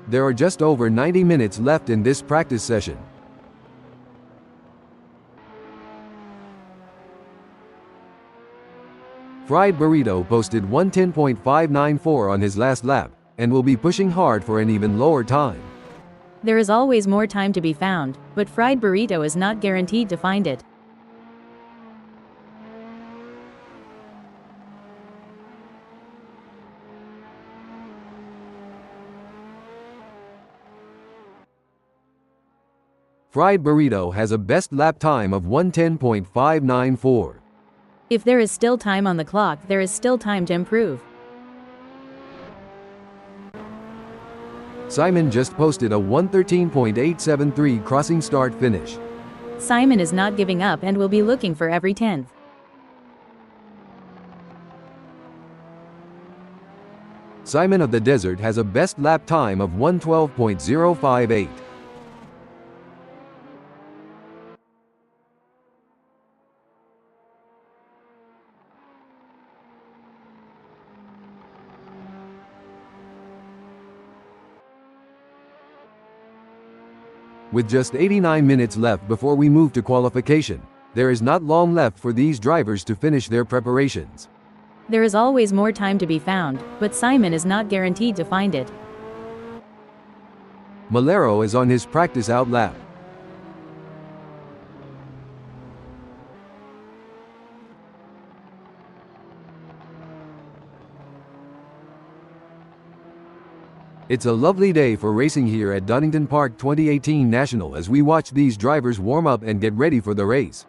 There are just over 90 minutes left in this practice session. Fried Burrito posted 110.594 on his last lap, and will be pushing hard for an even lower time. There is always more time to be found, but Fried Burrito is not guaranteed to find it. Fried Burrito has a best lap time of 110.594. If there is still time on the clock, there is still time to improve. Simon just posted a 113.873 crossing start finish. Simon is not giving up and will be looking for every 10th. Simon of the Desert has a best lap time of 112.058. With just 89 minutes left before we move to qualification, there is not long left for these drivers to finish their preparations. There is always more time to be found, but Simon is not guaranteed to find it. Malero is on his practice out lap. It's a lovely day for racing here at Donington Park 2018 National as we watch these drivers warm up and get ready for the race.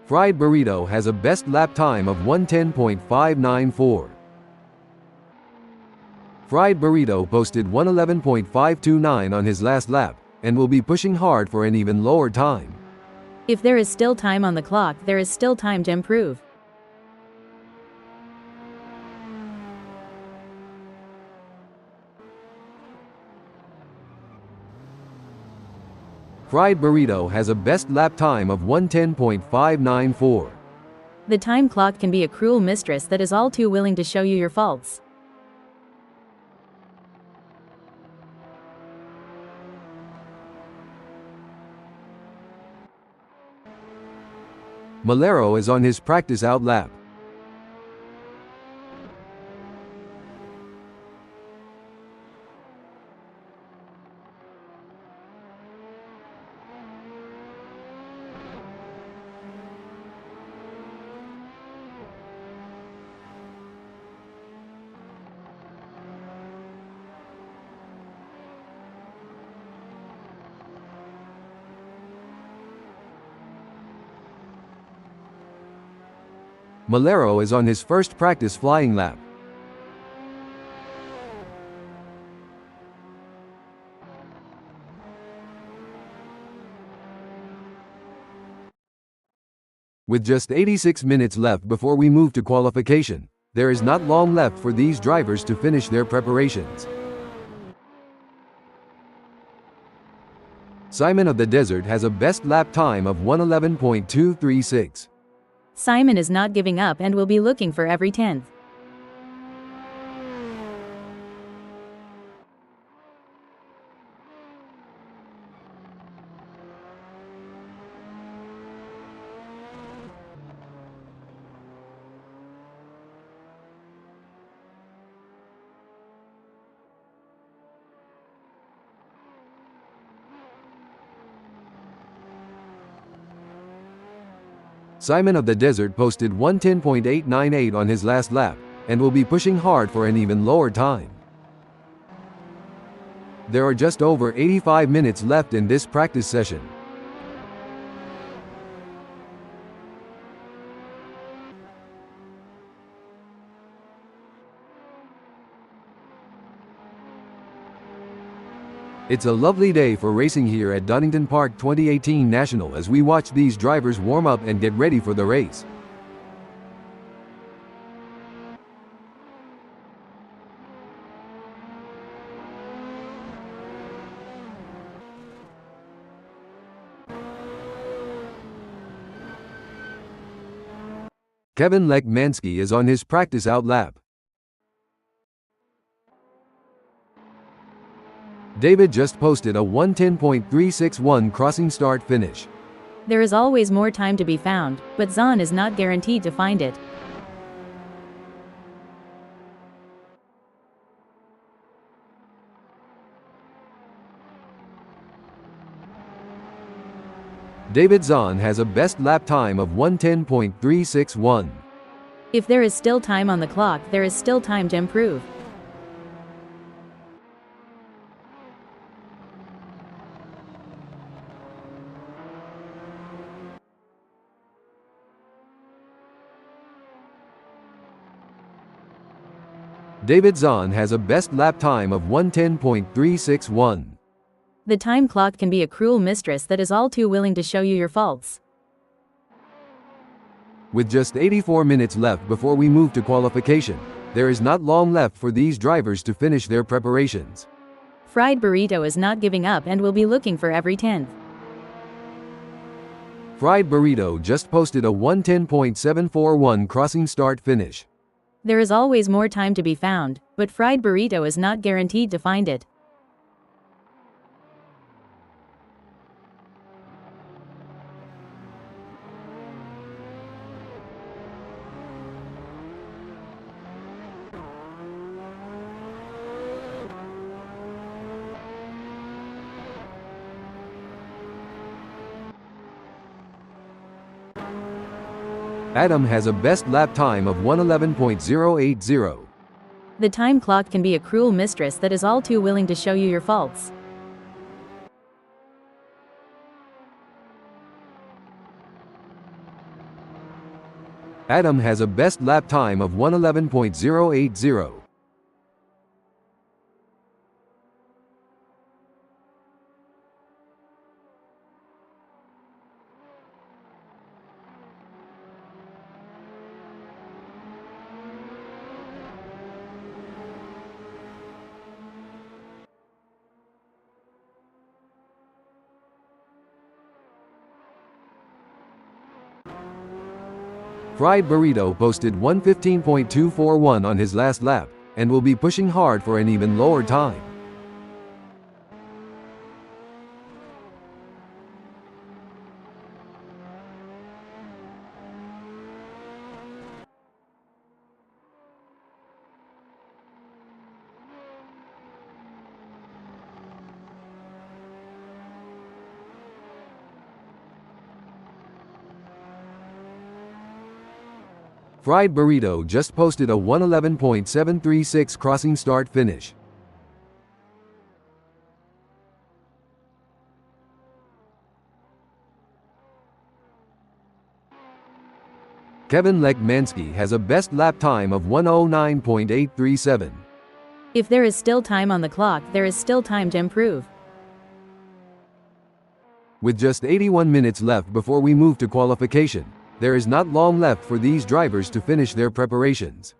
Fried Burrito has a best lap time of 110.594. Fried Burrito posted 111.529 on his last lap, and will be pushing hard for an even lower time. If there is still time on the clock, there is still time to improve. Fried Burrito has a best lap time of 110.594. The time clock can be a cruel mistress that is all too willing to show you your faults. Malero is on his practice out lap. Malero is on his first practice flying lap. With just 86 minutes left before we move to qualification, there is not long left for these drivers to finish their preparations. Simon of the Desert has a best lap time of 111.236. Simon is not giving up and will be looking for every 10th. Simon of the Desert posted 110.898 on his last lap, and will be pushing hard for an even lower time. There are just over 85 minutes left in this practice session. It's a lovely day for racing here at Donington Park 2018 National as we watch these drivers warm up and get ready for the race. Kevin Lekmansky is on his practice out lap. David just posted a 1:10.361 crossing start finish. There is always more time to be found, but Zahn is not guaranteed to find it. David Zahn has a best lap time of 1:10.361. If there is still time on the clock, there is still time to improve. David Zahn has a best lap time of 1:10.361. The time clock can be a cruel mistress that is all too willing to show you your faults. With just 84 minutes left before we move to qualification, there is not long left for these drivers to finish their preparations. Fried Burrito is not giving up and will be looking for every 10th. Fried Burrito just posted a 1:10.741 crossing start finish. There is always more time to be found, but Fried Burrito is not guaranteed to find it. Adam has a best lap time of 1:11.080. The time clock can be a cruel mistress that is all too willing to show you your faults. Adam has a best lap time of 1:11.080. Fried Burrito posted 1:15.241 on his last lap, and will be pushing hard for an even lower time. Fried Burrito just posted a 1:11.736 crossing start finish. Kevin Lekmansky has a best lap time of 1:09.837. If there is still time on the clock, there is still time to improve. With just 81 minutes left before we move to qualification, there is not long left for these drivers to finish their preparations.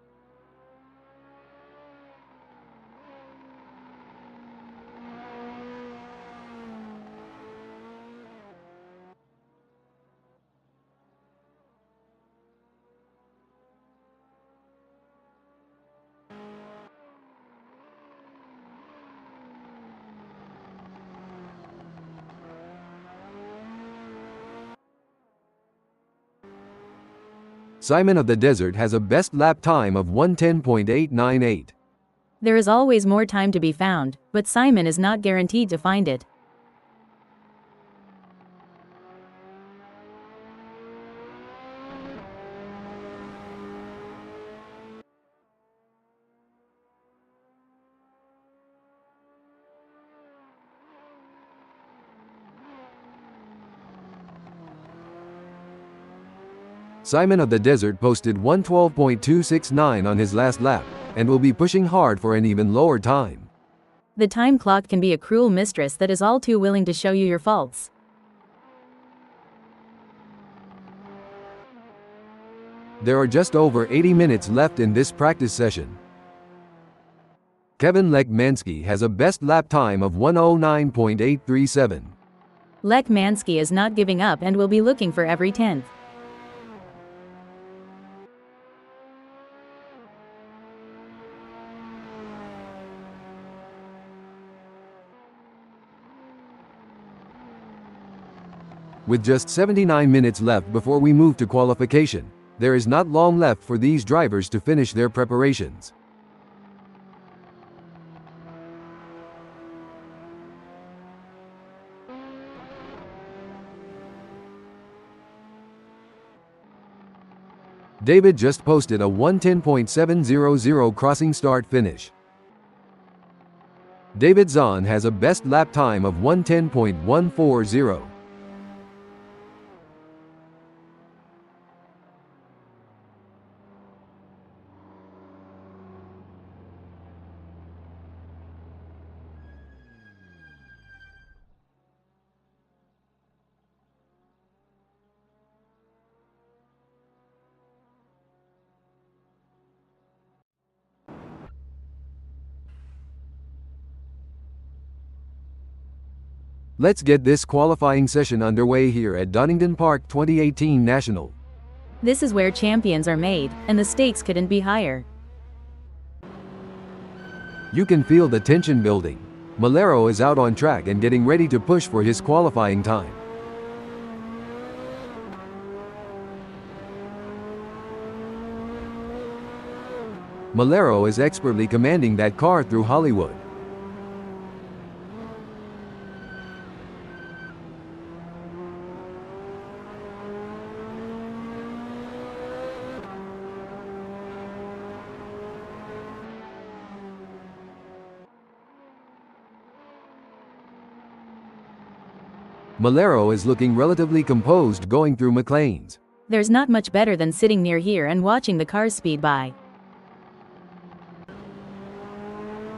Simon of the Desert has a best lap time of 1:10.898. There is always more time to be found, but Simon is not guaranteed to find it. Simon of the Desert posted 1:12.269 on his last lap, and will be pushing hard for an even lower time. The time clock can be a cruel mistress that is all too willing to show you your faults. There are just over 80 minutes left in this practice session. Kevin Lekmansky has a best lap time of 1:09.837. Lekmansky is not giving up and will be looking for every 10th. With just 79 minutes left before we move to qualification, there is not long left for these drivers to finish their preparations. David just posted a 1:10.700 crossing start finish. David Zahn has a best lap time of 1:10.140. Let's get this qualifying session underway here at Donington Park 2018 National. This is where champions are made, and the stakes couldn't be higher. You can feel the tension building. Malero is out on track and getting ready to push for his qualifying time. Malero is expertly commanding that car through Hollywood. Malero is looking relatively composed going through McLane's. There's not much better than sitting near here and watching the cars speed by.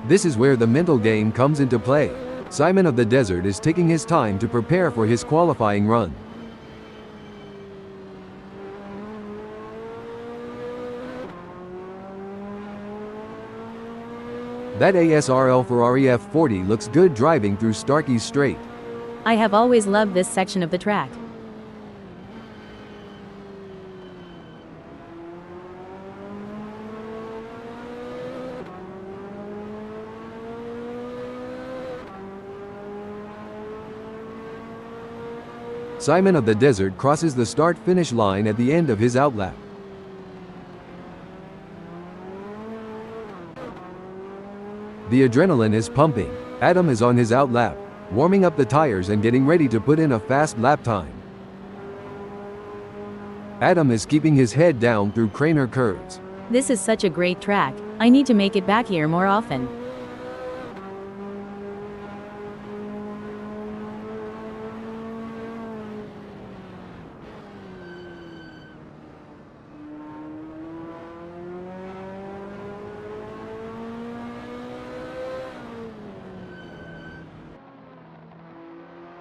This is where the mental game comes into play. Simon of the Desert is taking his time to prepare for his qualifying run. That ASRL Ferrari F40 looks good driving through Starkey's Straight. I have always loved this section of the track. Simon of the Desert crosses the start-finish line at the end of his outlap. The adrenaline is pumping. Adam is on his outlap, warming up the tires and getting ready to put in a fast lap time. Adam is keeping his head down through Craner curves. This is such a great track. I need to make it back here more often.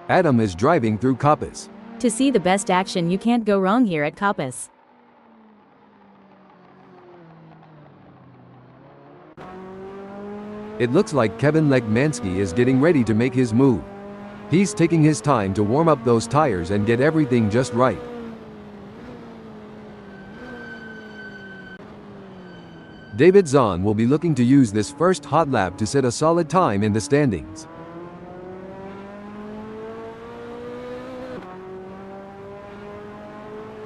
Adam is driving through Coppice. To see the best action, you can't go wrong here at Coppice. It looks like Kevin Lekmansky is getting ready to make his move. He's taking his time to warm up those tires and get everything just right. David Zahn will be looking to use this first hot lap to set a solid time in the standings.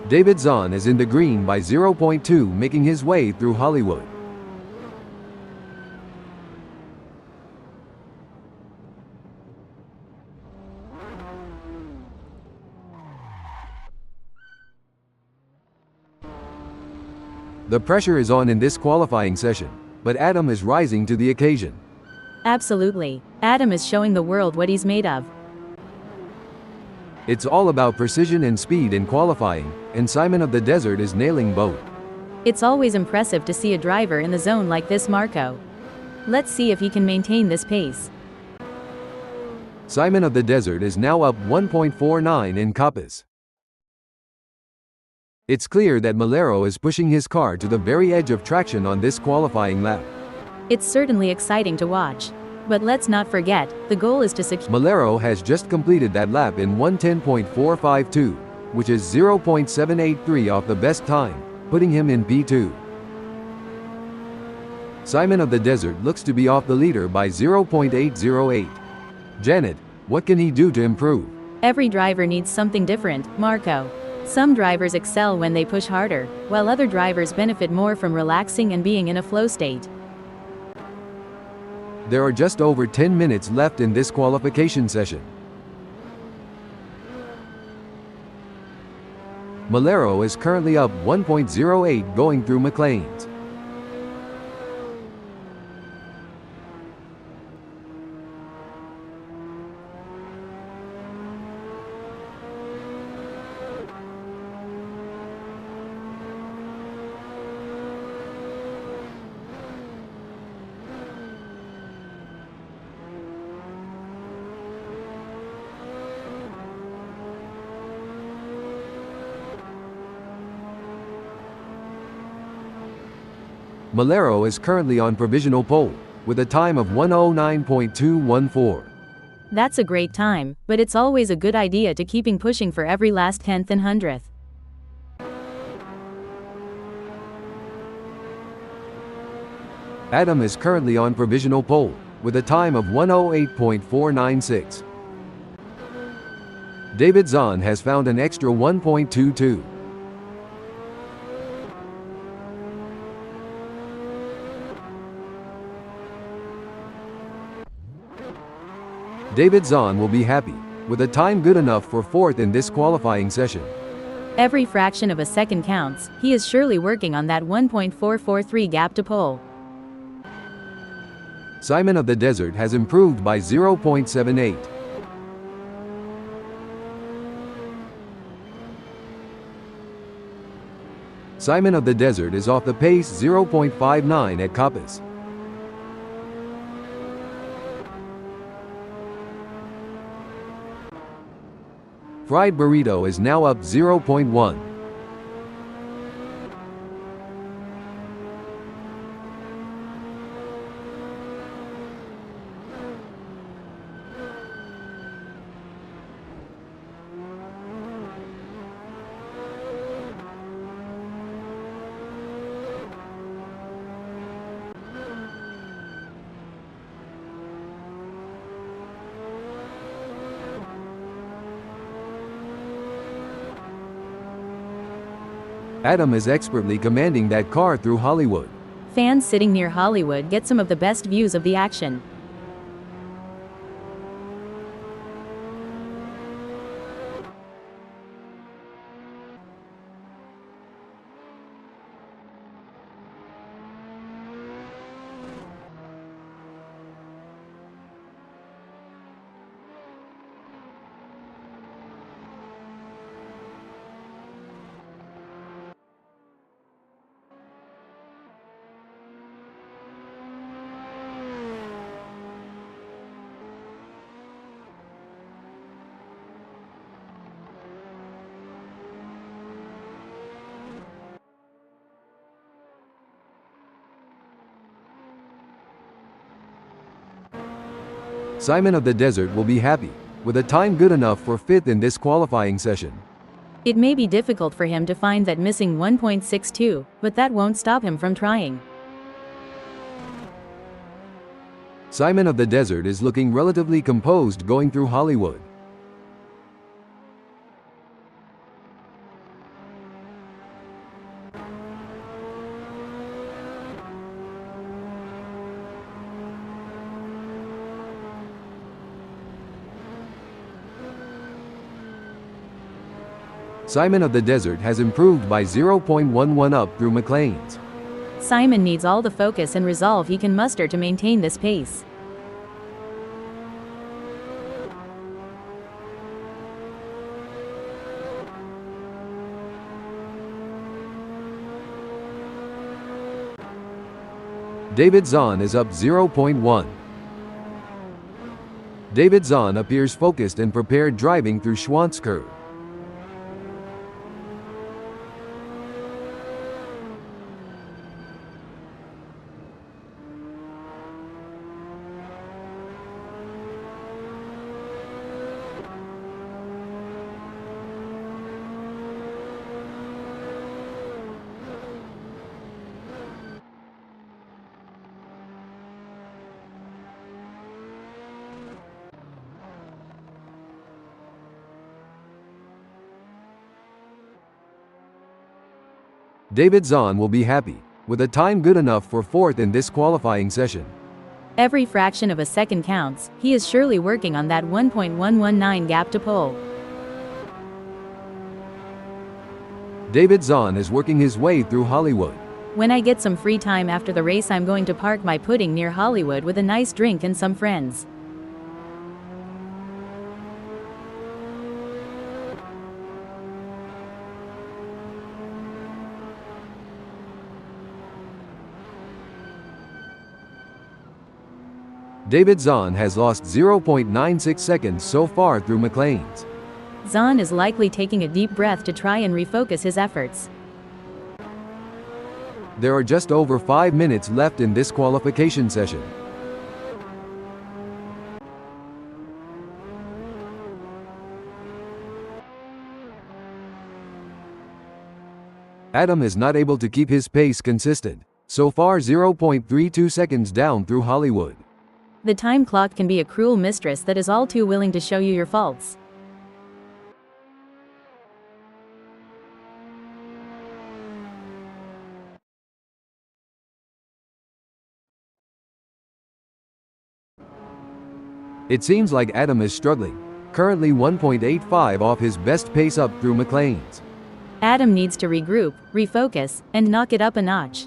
David Zahn is in the green by 0.2, making his way through Hollywood. The pressure is on in this qualifying session, but Adam is rising to the occasion. Absolutely. Adam is showing the world what he's made of. It's all about precision and speed in qualifying, and Simon of the Desert is nailing both. It's always impressive to see a driver in the zone like this, Marco. Let's see if he can maintain this pace. Simon of the Desert is now up 1.49 in Coppice. It's clear that Malero is pushing his car to the very edge of traction on this qualifying lap. It's certainly exciting to watch. But let's not forget, the goal is to secure. Malero has just completed that lap in 1:10.452, which is 0.783 off the best time, putting him in P2. Simon of the Desert looks to be off the leader by 0.808. Janet, what can he do to improve? Every driver needs something different, Marco. Some drivers excel when they push harder, while other drivers benefit more from relaxing and being in a flow state. There are just over 10 minutes left in this qualification session. Malero is currently up 1.08 going through McLean's. Malero is currently on provisional pole, with a time of 1:09.214. That's a great time, but it's always a good idea to keeping pushing for every last tenth and hundredth. Adam is currently on provisional pole, with a time of 1:08.496. David Zahn has found an extra 1.22. David Zahn will be happy, with a time good enough for fourth in this qualifying session. Every fraction of a second counts. He is surely working on that 1.443 gap to pole. Simon of the Desert has improved by 0.78. Simon of the Desert is off the pace 0.59 at Coppice. Fried Burrito is now up 0.1. Adam is expertly commanding that car through Hollywood. Fans sitting near Hollywood get some of the best views of the action. Simon of the Desert will be happy, with a time good enough for fifth in this qualifying session. It may be difficult for him to find that missing 1.62, but that won't stop him from trying. Simon of the Desert is looking relatively composed going through Hollywood. Simon of the Desert has improved by 0.11 up through McLean's. Simon needs all the focus and resolve he can muster to maintain this pace. David Zahn is up 0.1. David Zahn appears focused and prepared driving through Schwantz curve. David Zahn will be happy, with a time good enough for fourth in this qualifying session. Every fraction of a second counts. He is surely working on that 1.119 gap to pole. David Zahn is working his way through Hollywood. When I get some free time after the race, I'm going to park my pudding near Hollywood with a nice drink and some friends. David Zahn has lost 0.96 seconds so far through McLean's. Zahn is likely taking a deep breath to try and refocus his efforts. There are just over 5 minutes left in this qualification session. Adam is not able to keep his pace consistent. So far 0.32 seconds down through Hollywood. The time clock can be a cruel mistress that is all too willing to show you your faults. It seems like Adam is struggling, currently 1.85 off his best pace up through McLean's. Adam needs to regroup, refocus, and knock it up a notch.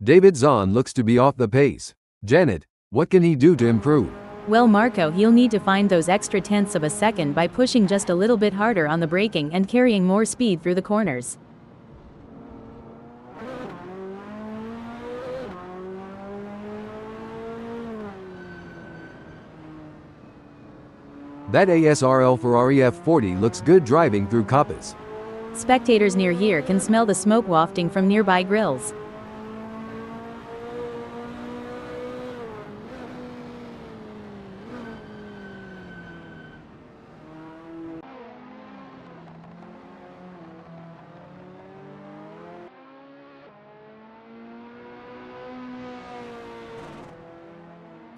David Zahn looks to be off the pace. Janet, what can he do to improve? Well, Marco, he'll need to find those extra tenths of a second by pushing just a little bit harder on the braking and carrying more speed through the corners. That ASRL Ferrari F40 looks good driving through Coppice. Spectators near here can smell the smoke wafting from nearby grills.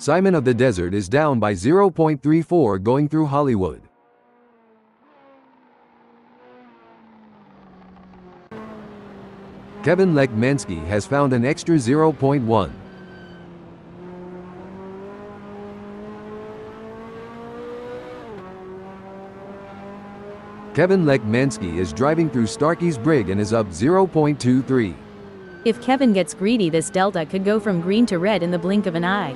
Simon of the Desert is down by 0.34 going through Hollywood. Kevin Lekmansky has found an extra 0.1. Kevin Lekmansky is driving through Starkey's Brig and is up 0.23. If Kevin gets greedy, this delta could go from green to red in the blink of an eye.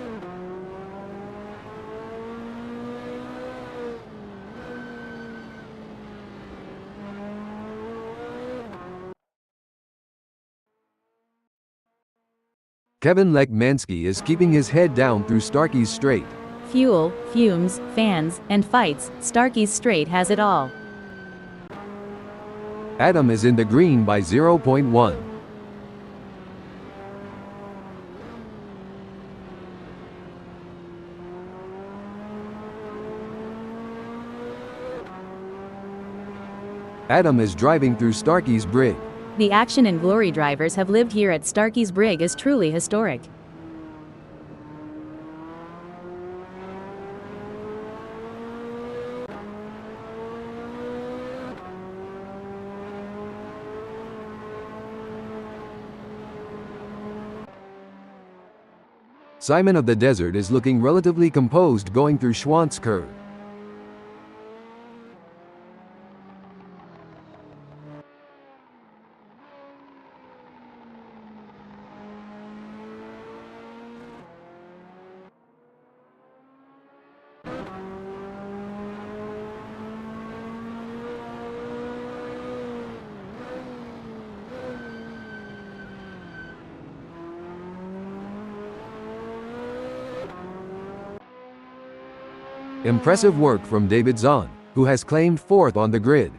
Kevin Lekmansky is keeping his head down through Starkey's Strait. Fuel, fumes, fans, and fights, Starkey's Strait has it all. Adam is in the green by 0.1. Adam is driving through Starkey's Brig. The action and glory drivers have lived here at Starkey's Brig is truly historic. Simon of the Desert is looking relatively composed going through Schwantz curve. Impressive work from David Zahn, who has claimed fourth on the grid.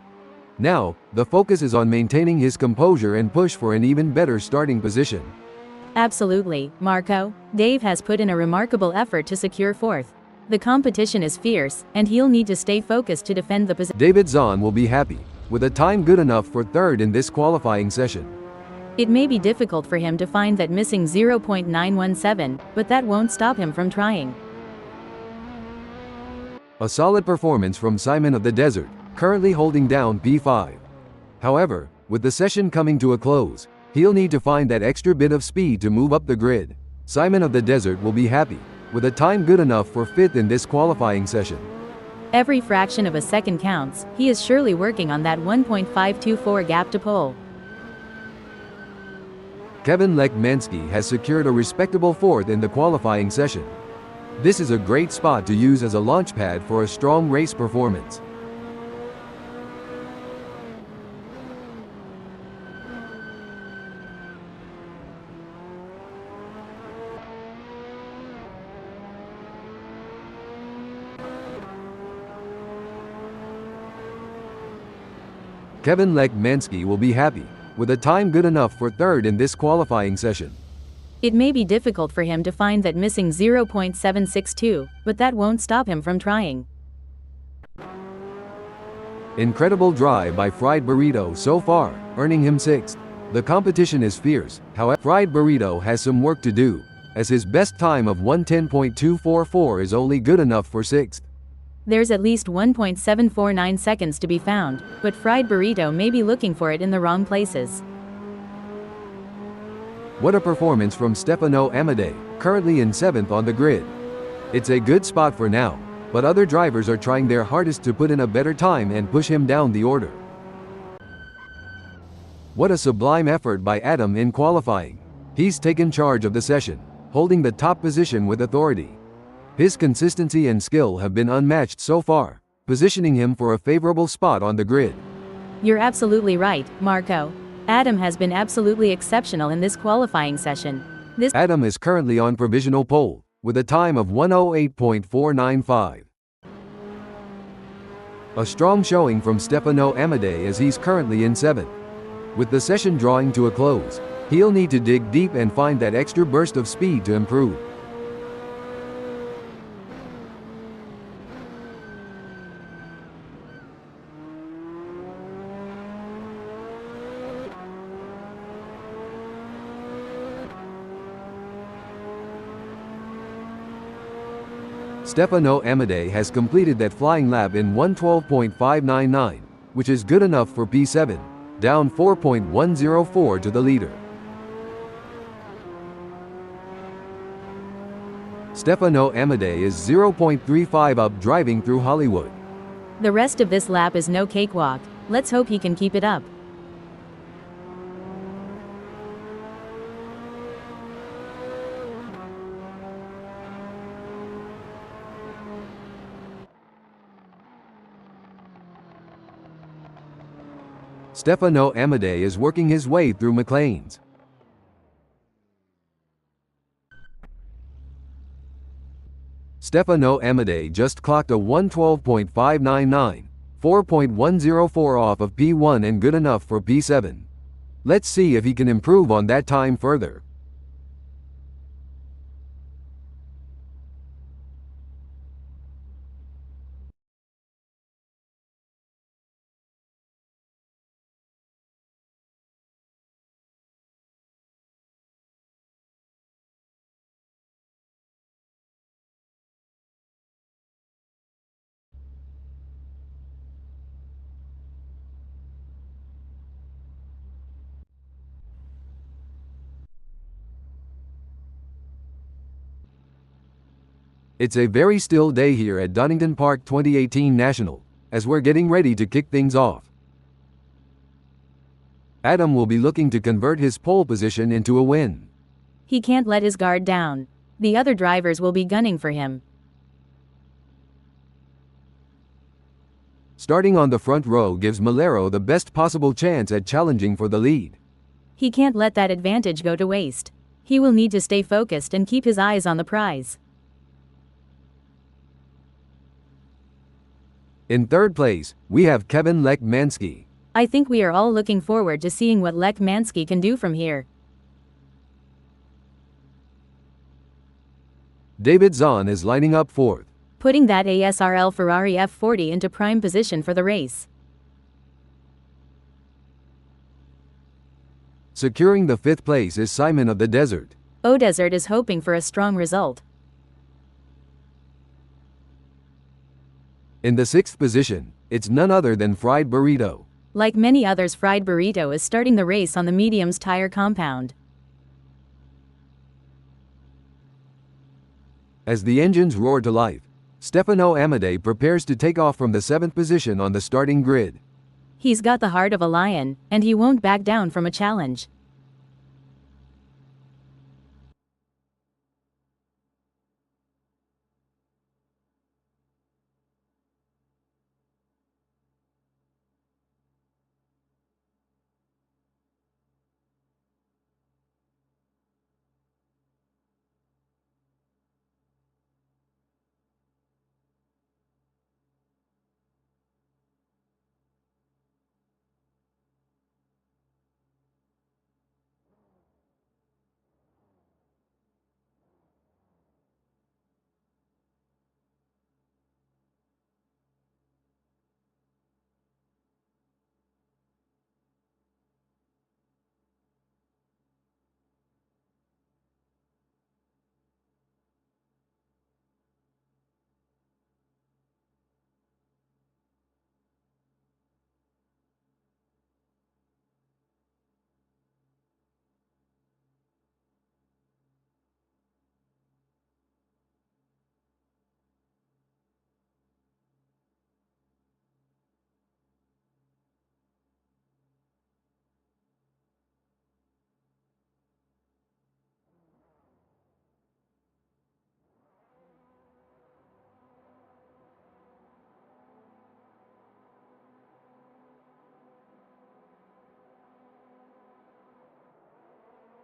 Now, the focus is on maintaining his composure and push for an even better starting position. Absolutely, Marco. Dave has put in a remarkable effort to secure fourth. The competition is fierce, and he'll need to stay focused to defend the position. David Zahn will be happy, with a time good enough for third in this qualifying session. It may be difficult for him to find that missing 0.917, but that won't stop him from trying. A solid performance from Simon of the Desert, currently holding down P5. However, with the session coming to a close, he'll need to find that extra bit of speed to move up the grid. Simon of the Desert will be happy, with a time good enough for fifth in this qualifying session. Every fraction of a second counts. He is surely working on that 1.524 gap to pole. Kevin Lekmansky has secured a respectable fourth in the qualifying session. This is a great spot to use as a launchpad for a strong race performance. Kevin Lekmansky will be happy, with a time good enough for third in this qualifying session. It may be difficult for him to find that missing 0.762, but that won't stop him from trying. Incredible drive by Fried Burrito so far, earning him sixth. The competition is fierce, however, Fried Burrito has some work to do, as his best time of 1:10.244 is only good enough for sixth. There's at least 1.749 seconds to be found, but Fried Burrito may be looking for it in the wrong places. What a performance from Stefano Amadei, currently in seventh on the grid. It's a good spot for now, but other drivers are trying their hardest to put in a better time and push him down the order. What a sublime effort by Adam in qualifying. He's taken charge of the session, holding the top position with authority. His consistency and skill have been unmatched so far, positioning him for a favorable spot on the grid. You're absolutely right, Marco. Adam has been absolutely exceptional in this qualifying session. Adam is currently on provisional pole, with a time of 1:08.495. A strong showing from Stefano Amadei as he's currently in seventh. With the session drawing to a close, he'll need to dig deep and find that extra burst of speed to improve. Stefano Amadei has completed that flying lap in 1:12.599, which is good enough for P7, down 4.104 to the leader. Stefano Amadei is 0.35 up driving through Hollywood. The rest of this lap is no cakewalk. Let's hope he can keep it up. Stefano Amadei is working his way through McLaren's. Stefano Amadei just clocked a 1:12.599, 4.104 off of P1 and good enough for P7. Let's see if he can improve on that time further. It's a very still day here at Donington Park 2018 National, as we're getting ready to kick things off. Adam will be looking to convert his pole position into a win. He can't let his guard down. The other drivers will be gunning for him. Starting on the front row gives Malero the best possible chance at challenging for the lead. He can't let that advantage go to waste. He will need to stay focused and keep his eyes on the prize. In third place, we have Kevin Lech Mansky. I think we are all looking forward to seeing what Lech Mansky can do from here. David Zahn is lining up fourth. Putting that ASRL Ferrari F40 into prime position for the race. Securing the fifth place is Simon of the Desert. Desert is hoping for a strong result. In the sixth position, it's none other than Fried Burrito. Like many others, Fried Burrito is starting the race on the medium's tire compound. As the engines roar to life, Stefano Amadei prepares to take off from the seventh position on the starting grid. He's got the heart of a lion, and he won't back down from a challenge.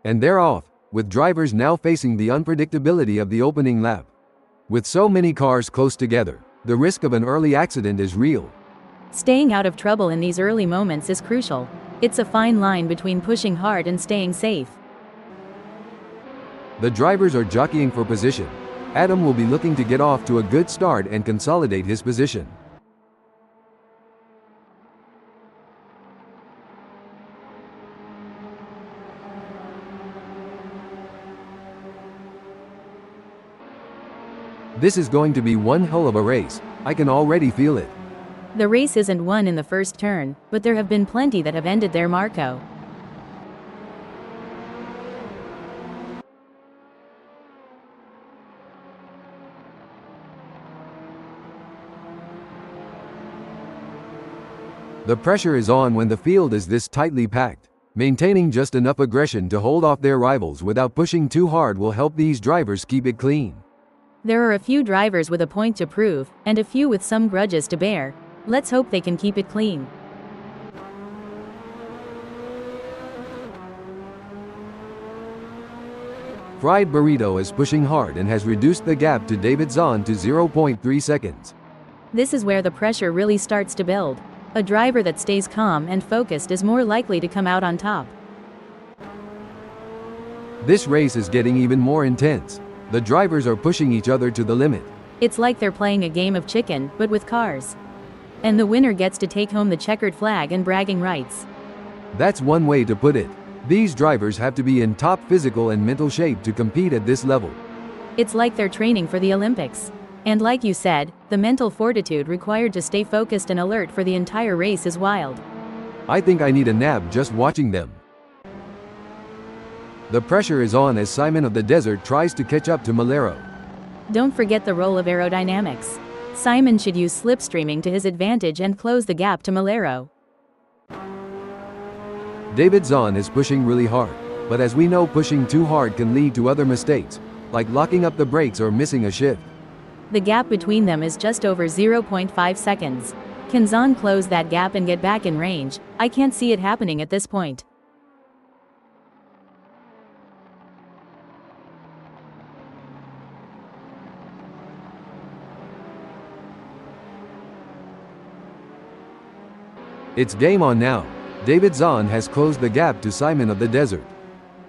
And they're off, with drivers now facing the unpredictability of the opening lap. With so many cars close together, the risk of an early accident is real. Staying out of trouble in these early moments is crucial. It's a fine line between pushing hard and staying safe. The drivers are jockeying for position. Adam will be looking to get off to a good start and consolidate his position. This is going to be one hell of a race. I can already feel it. The race isn't won in the first turn, but there have been plenty that have ended there, Marco. The pressure is on when the field is this tightly packed. Maintaining just enough aggression to hold off their rivals without pushing too hard will help these drivers keep it clean. There are a few drivers with a point to prove, and a few with some grudges to bear. Let's hope they can keep it clean. Fried Burrito is pushing hard and has reduced the gap to David Zahn to 0.3 seconds. This is where the pressure really starts to build. A driver that stays calm and focused is more likely to come out on top. This race is getting even more intense. The drivers are pushing each other to the limit. It's like they're playing a game of chicken, but with cars. And the winner gets to take home the checkered flag and bragging rights. That's one way to put it. These drivers have to be in top physical and mental shape to compete at this level. It's like they're training for the Olympics. And like you said, the mental fortitude required to stay focused and alert for the entire race is wild. I think I need a nap just watching them. The pressure is on as Simon of the Desert tries to catch up to Malero. Don't forget the role of aerodynamics. Simon should use slipstreaming to his advantage and close the gap to Malero. David Zahn is pushing really hard, but as we know, pushing too hard can lead to other mistakes, like locking up the brakes or missing a shift. The gap between them is just over 0.5 seconds. Can Zahn close that gap and get back in range? I can't see it happening at this point. It's game on now. David Zahn has closed the gap to Simon of the Desert.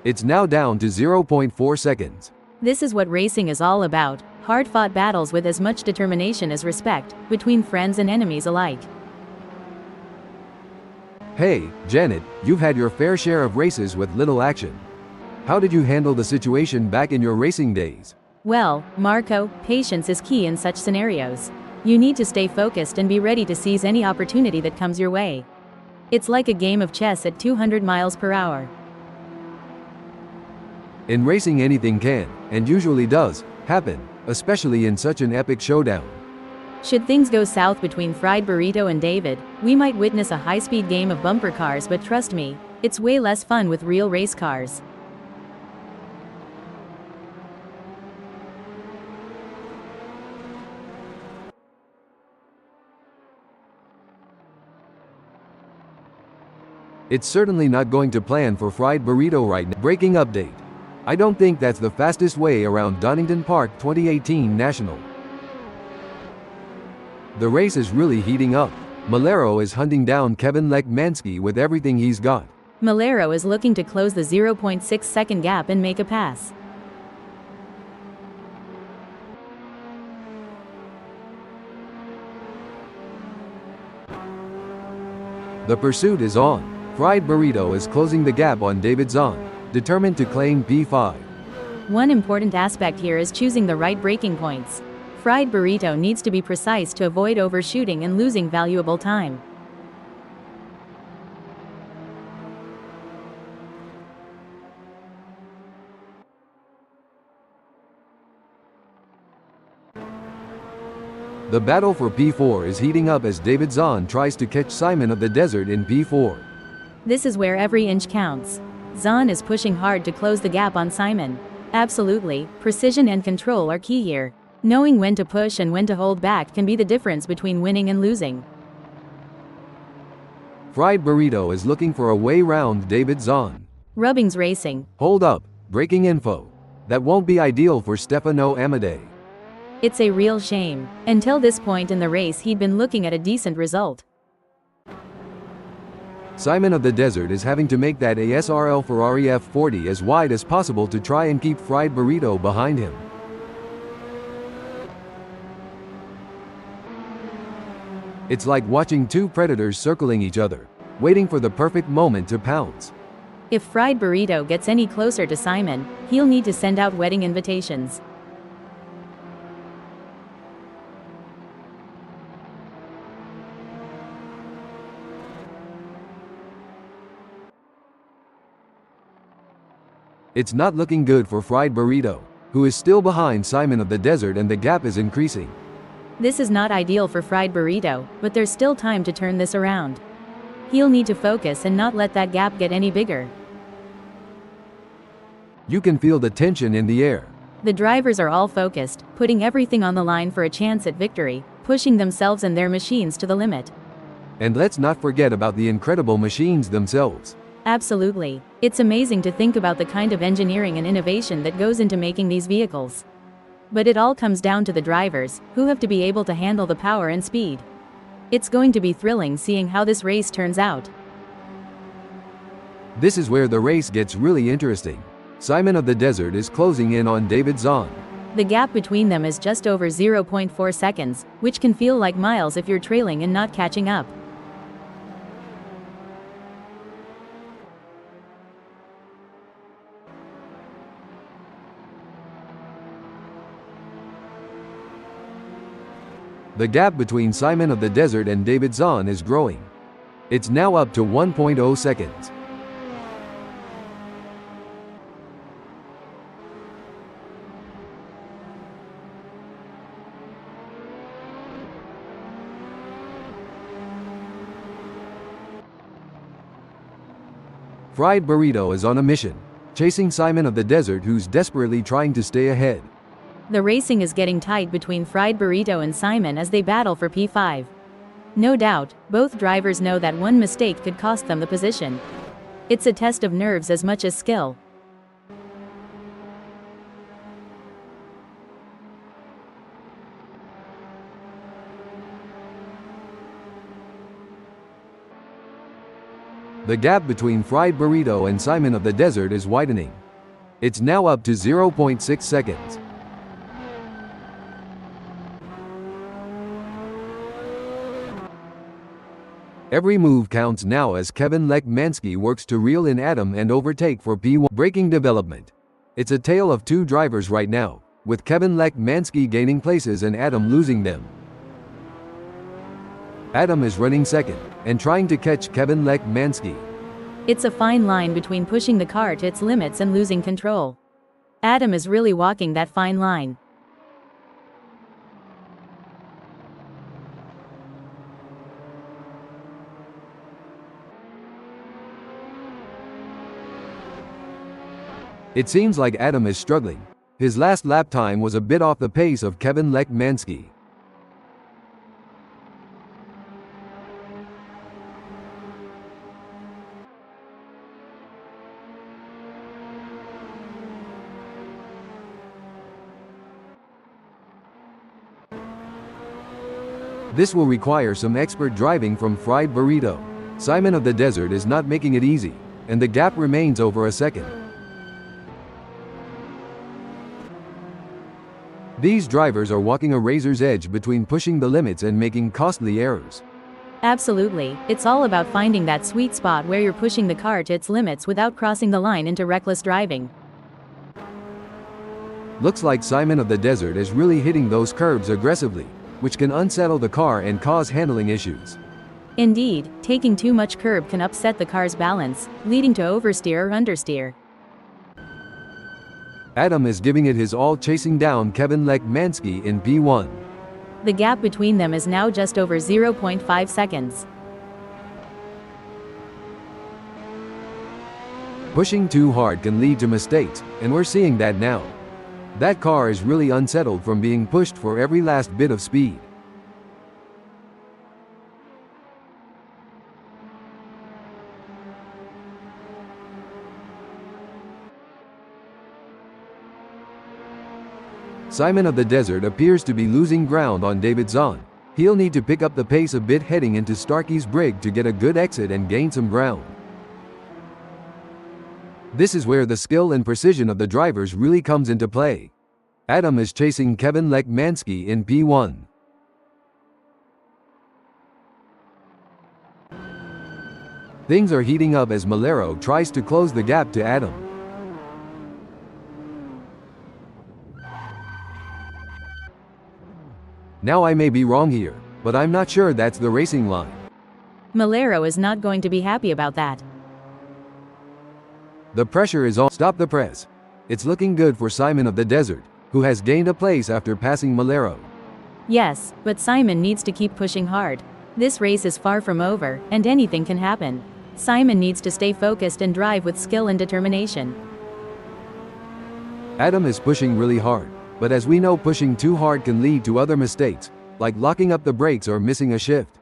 It's now down to 0.4 seconds. This is what racing is all about, hard-fought battles with as much determination as respect, between friends and enemies alike. Hey, Janet, you've had your fair share of races with little action. How did you handle the situation back in your racing days? Well, Marco, patience is key in such scenarios. You need to stay focused and be ready to seize any opportunity that comes your way. It's like a game of chess at 200 miles per hour. In racing, anything can, and usually does, happen, especially in such an epic showdown. Should things go south between Fried Burrito and David, we might witness a high-speed game of bumper cars, but trust me, it's way less fun with real race cars. It's certainly not going to plan for Fried Burrito right now. Breaking update. I don't think that's the fastest way around Donington Park 2018 National. The race is really heating up. Malero is hunting down Kevin Lekmansky with everything he's got. Malero is looking to close the 0.6 second gap and make a pass. The pursuit is on. Fried Burrito is closing the gap on David Zahn, determined to claim P5. One important aspect here is choosing the right braking points. Fried Burrito needs to be precise to avoid overshooting and losing valuable time. The battle for P4 is heating up as David Zahn tries to catch Simon of the Desert in P4. This is where every inch counts. Zahn is pushing hard to close the gap on Simon. Absolutely, precision and control are key here. Knowing when to push and when to hold back can be the difference between winning and losing. Fried Burrito is looking for a way round David Zahn. Rubbing's racing. Hold up, breaking info. That won't be ideal for Stefano Amadei. It's a real shame. Until this point in the race he'd been looking at a decent result. Simon of the Desert is having to make that ASRL Ferrari F40 as wide as possible to try and keep Fried Burrito behind him. It's like watching two predators circling each other, waiting for the perfect moment to pounce. If Fried Burrito gets any closer to Simon, he'll need to send out wedding invitations. It's not looking good for Fried Burrito, who is still behind Simon of the Desert, and the gap is increasing. This is not ideal for Fried Burrito, but there's still time to turn this around. He'll need to focus and not let that gap get any bigger. You can feel the tension in the air. The drivers are all focused, putting everything on the line for a chance at victory, pushing themselves and their machines to the limit. And let's not forget about the incredible machines themselves. Absolutely. It's amazing to think about the kind of engineering and innovation that goes into making these vehicles. But it all comes down to the drivers, who have to be able to handle the power and speed. It's going to be thrilling seeing how this race turns out. This is where the race gets really interesting. Simon of the Desert is closing in on David Zahn. The gap between them is just over 0.4 seconds, which can feel like miles if you're trailing and not catching up. The gap between Simon of the Desert and David Zahn is growing. It's now up to 1.0 seconds. Fried Burrito is on a mission, chasing Simon of the Desert, who's desperately trying to stay ahead. The racing is getting tight between Fried Burrito and Simon as they battle for P5. No doubt, both drivers know that one mistake could cost them the position. It's a test of nerves as much as skill. The gap between Fried Burrito and Simon of the Desert is widening. It's now up to 0.6 seconds. Every move counts now as Kevin Lekmanski works to reel in Adam and overtake for P1. Braking development. It's a tale of two drivers right now, with Kevin Lekmanski gaining places and Adam losing them. Adam is running second, and trying to catch Kevin Lekmanski. It's a fine line between pushing the car to its limits and losing control. Adam is really walking that fine line. It seems like Adam is struggling. His last lap time was a bit off the pace of Kevin Lekmanski. This will require some expert driving from Fried Burrito. Simon of the Desert is not making it easy, and the gap remains over a second. These drivers are walking a razor's edge between pushing the limits and making costly errors. Absolutely, it's all about finding that sweet spot where you're pushing the car to its limits without crossing the line into reckless driving. Looks like Simon of the Desert is really hitting those curbs aggressively, which can unsettle the car and cause handling issues. Indeed, taking too much curb can upset the car's balance, leading to oversteer or understeer. Adam is giving it his all chasing down Kevin Lekmanski in P1. The gap between them is now just over 0.5 seconds. Pushing too hard can lead to mistakes, and we're seeing that now. That car is really unsettled from being pushed for every last bit of speed. Simon of the Desert appears to be losing ground on David Zahn. He'll need to pick up the pace a bit heading into Starkey's Brig to get a good exit and gain some ground. This is where the skill and precision of the drivers really comes into play. Adam is chasing Kevin Lekmanski in P1. Things are heating up as Malero tries to close the gap to Adam. Now I may be wrong here, but I'm not sure that's the racing line. Malero is not going to be happy about that. The pressure is on. Stop the press. It's looking good for Simon of the Desert, who has gained a place after passing Malero. Yes, but Simon needs to keep pushing hard. This race is far from over, and anything can happen. Simon needs to stay focused and drive with skill and determination. Adam is pushing really hard, but as we know, pushing too hard can lead to other mistakes, like locking up the brakes or missing a shift.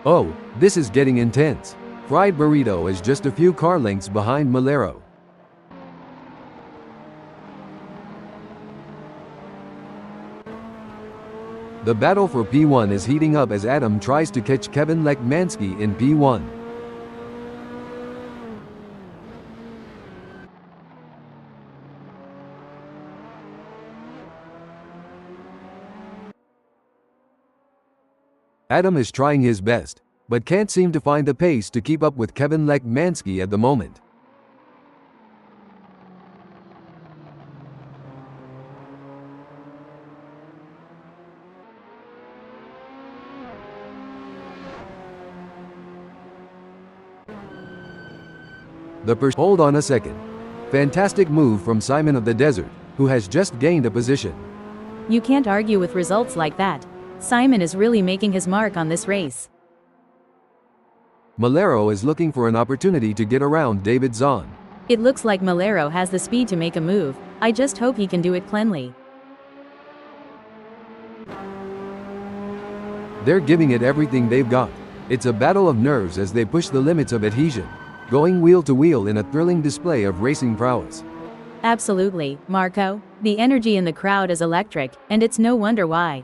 Oh, this is getting intense. Fried Burrito is just a few car lengths behind Malero. The battle for P1 is heating up as Adam tries to catch Kevin Lekmanski in P1. Adam is trying his best, but can't seem to find the pace to keep up with Kevin Lekmanski at the moment. Hold on a second. Fantastic move from Simon of the Desert, who has just gained a position. You can't argue with results like that. Simon is really making his mark on this race. Malero is looking for an opportunity to get around David Zahn. It looks like Malero has the speed to make a move. I just hope he can do it cleanly. They're giving it everything they've got. It's a battle of nerves as they push the limits of adhesion, going wheel to wheel in a thrilling display of racing prowess. Absolutely, Marco. The energy in the crowd is electric, and it's no wonder why.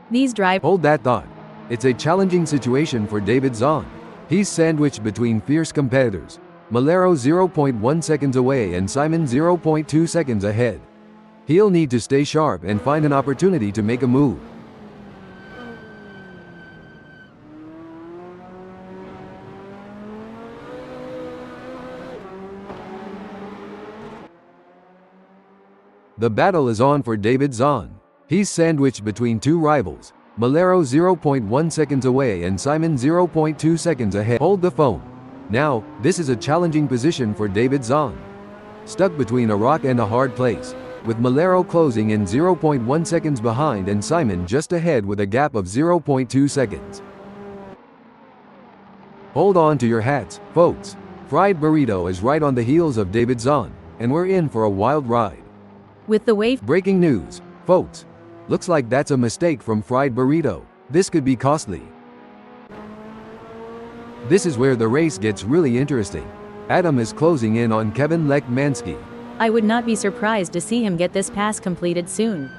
These drivers. Hold that thought. It's a challenging situation for David Zahn. He's sandwiched between fierce competitors. Malero 0.1 seconds away and Simon 0.2 seconds ahead. He'll need to stay sharp and find an opportunity to make a move. The battle is on for David Zahn. He's sandwiched between two rivals. Malero 0.1 seconds away and Simon 0.2 seconds ahead. Hold the phone. Now, this is a challenging position for David Zahn. Stuck between a rock and a hard place, with Malero closing in 0.1 seconds behind and Simon just ahead with a gap of 0.2 seconds. Hold on to your hats, folks. Fried Burrito is right on the heels of David Zahn, and we're in for a wild ride. With the wave. Breaking news, folks. Looks like that's a mistake from Fried Burrito. This could be costly. This is where the race gets really interesting. Adam is closing in on Kevin Lekmansky. I would not be surprised to see him get this pass completed soon.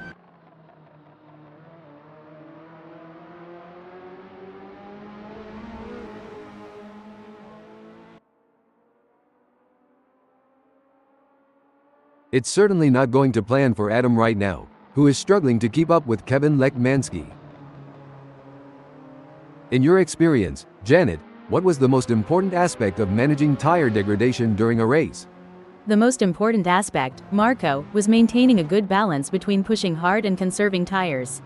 It's certainly not going to plan for Adam right now, who is struggling to keep up with Kevin Lekmansky. In your experience, Janet, what was the most important aspect of managing tire degradation during a race? The most important aspect, Marco, was maintaining a good balance between pushing hard and conserving tires.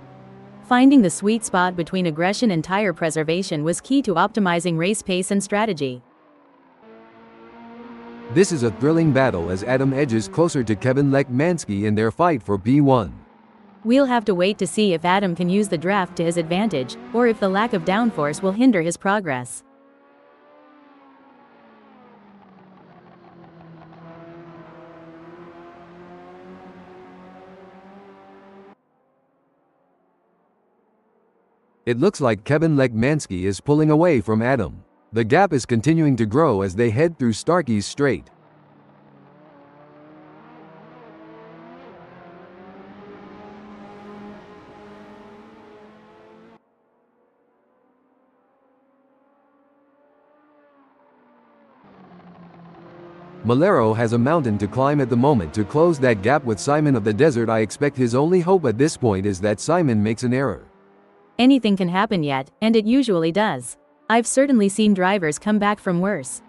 Finding the sweet spot between aggression and tire preservation was key to optimizing race pace and strategy. This is a thrilling battle as Adam edges closer to Kevin Lekmansky in their fight for P1. We'll have to wait to see if Adam can use the draft to his advantage, or if the lack of downforce will hinder his progress. It looks like Kevin Lekmansky is pulling away from Adam. The gap is continuing to grow as they head through Starkey's Strait. Malero has a mountain to climb at the moment to close that gap with Simon of the Desert. I expect his only hope at this point is that Simon makes an error. Anything can happen yet, and it usually does. I've certainly seen drivers come back from worse.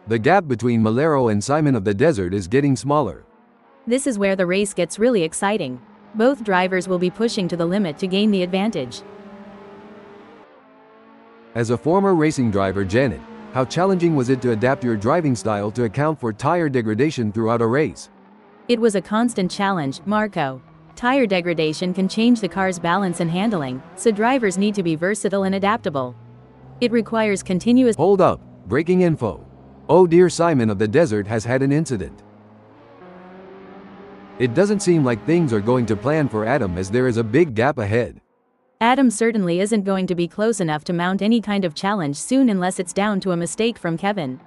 The gap between Malero and Simon of the Desert is getting smaller. This is where the race gets really exciting. Both drivers will be pushing to the limit to gain the advantage. As a former racing driver, Janet, how challenging was it to adapt your driving style to account for tire degradation throughout a race? It was a constant challenge, Marco. Tire degradation can change the car's balance and handling, so drivers need to be versatile and adaptable. It requires continuous— Hold up, breaking info. Oh dear, Simon of the Desert has had an incident. It doesn't seem like things are going to plan for Adam as there is a big gap ahead. Adam certainly isn't going to be close enough to mount any kind of challenge soon unless it's down to a mistake from Kevin.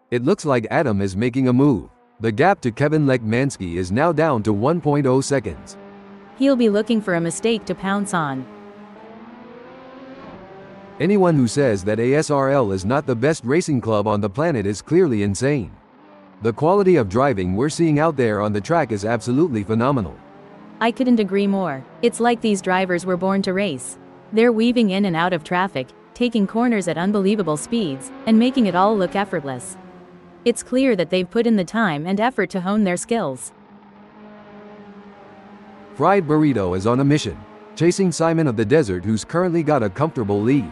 It looks like Adam is making a move. The gap to Kevin Lekmansky is now down to 1.0 seconds. He'll be looking for a mistake to pounce on. Anyone who says that ASRL is not the best racing club on the planet is clearly insane. The quality of driving we're seeing out there on the track is absolutely phenomenal. I couldn't agree more. It's like these drivers were born to race. They're weaving in and out of traffic, taking corners at unbelievable speeds, and making it all look effortless. It's clear that they've put in the time and effort to hone their skills. Fried Burrito is on a mission, chasing Simon of the Desert, who's currently got a comfortable lead.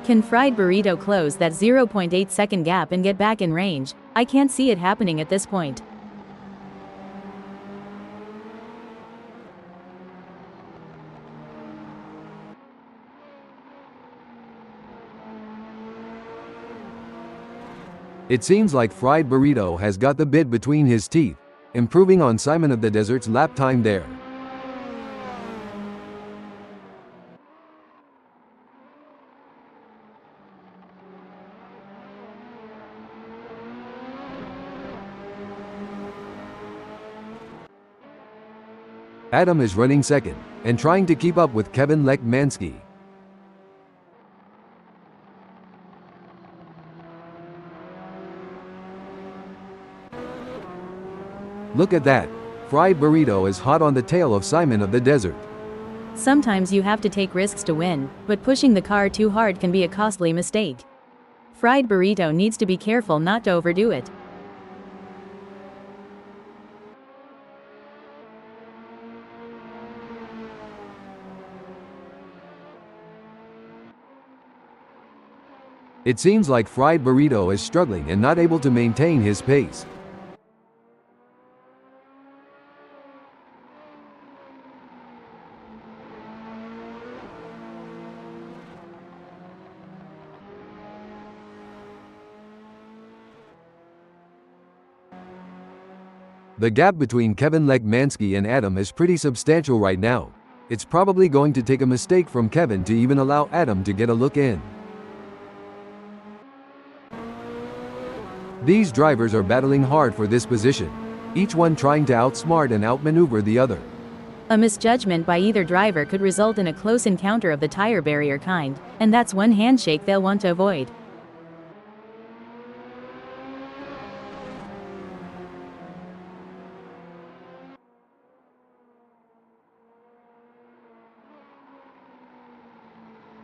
Can Fried Burrito close that 0.8 second gap and get back in range? I can't see it happening at this point. It seems like Fried Burrito has got the bit between his teeth, improving on Simon of the Desert's lap time there. Adam is running second, and trying to keep up with Kevin Lekmanski. Look at that! Fried Burrito is hot on the tail of Simon of the Desert. Sometimes you have to take risks to win, but pushing the car too hard can be a costly mistake. Fried Burrito needs to be careful not to overdo it. It seems like Fried Burrito is struggling and not able to maintain his pace. The gap between Kevin Lekmanski and Adam is pretty substantial right now. It's probably going to take a mistake from Kevin to even allow Adam to get a look in. These drivers are battling hard for this position, each one trying to outsmart and outmaneuver the other. A misjudgment by either driver could result in a close encounter of the tire barrier kind, and that's one handshake they'll want to avoid.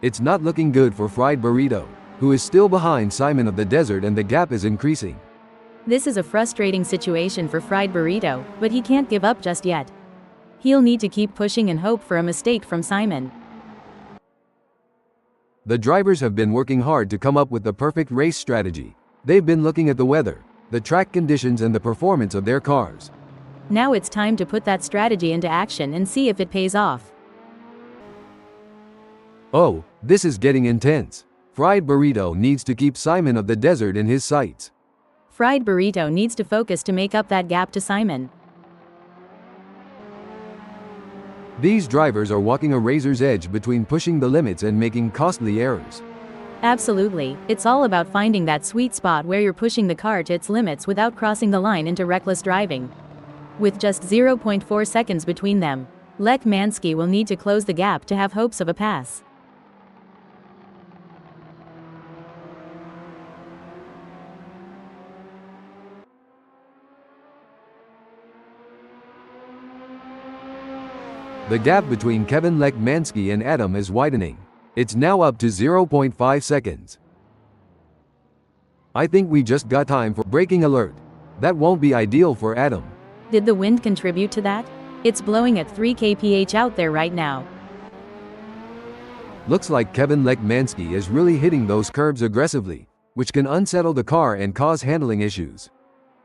It's not looking good for Fried Burrito, who is still behind Simon of the Desert, and the gap is increasing. This is a frustrating situation for Fried Burrito, but he can't give up just yet. He'll need to keep pushing and hope for a mistake from Simon. The drivers have been working hard to come up with the perfect race strategy. They've been looking at the weather, the track conditions, and the performance of their cars. Now it's time to put that strategy into action and see if it pays off. Oh, this is getting intense. Fried Burrito needs to keep Simon of the Desert in his sights. Fried Burrito needs to focus to make up that gap to Simon. These drivers are walking a razor's edge between pushing the limits and making costly errors. Absolutely, it's all about finding that sweet spot where you're pushing the car to its limits without crossing the line into reckless driving. With just 0.4 seconds between them, Lekmanski will need to close the gap to have hopes of a pass. The gap between Kevin Lekmanski and Adam is widening. It's now up to 0.5 seconds. I think we just got time for braking alert. That won't be ideal for Adam. Did the wind contribute to that? It's blowing at 3 kph out there right now. Looks like Kevin Lekmanski is really hitting those curbs aggressively, which can unsettle the car and cause handling issues.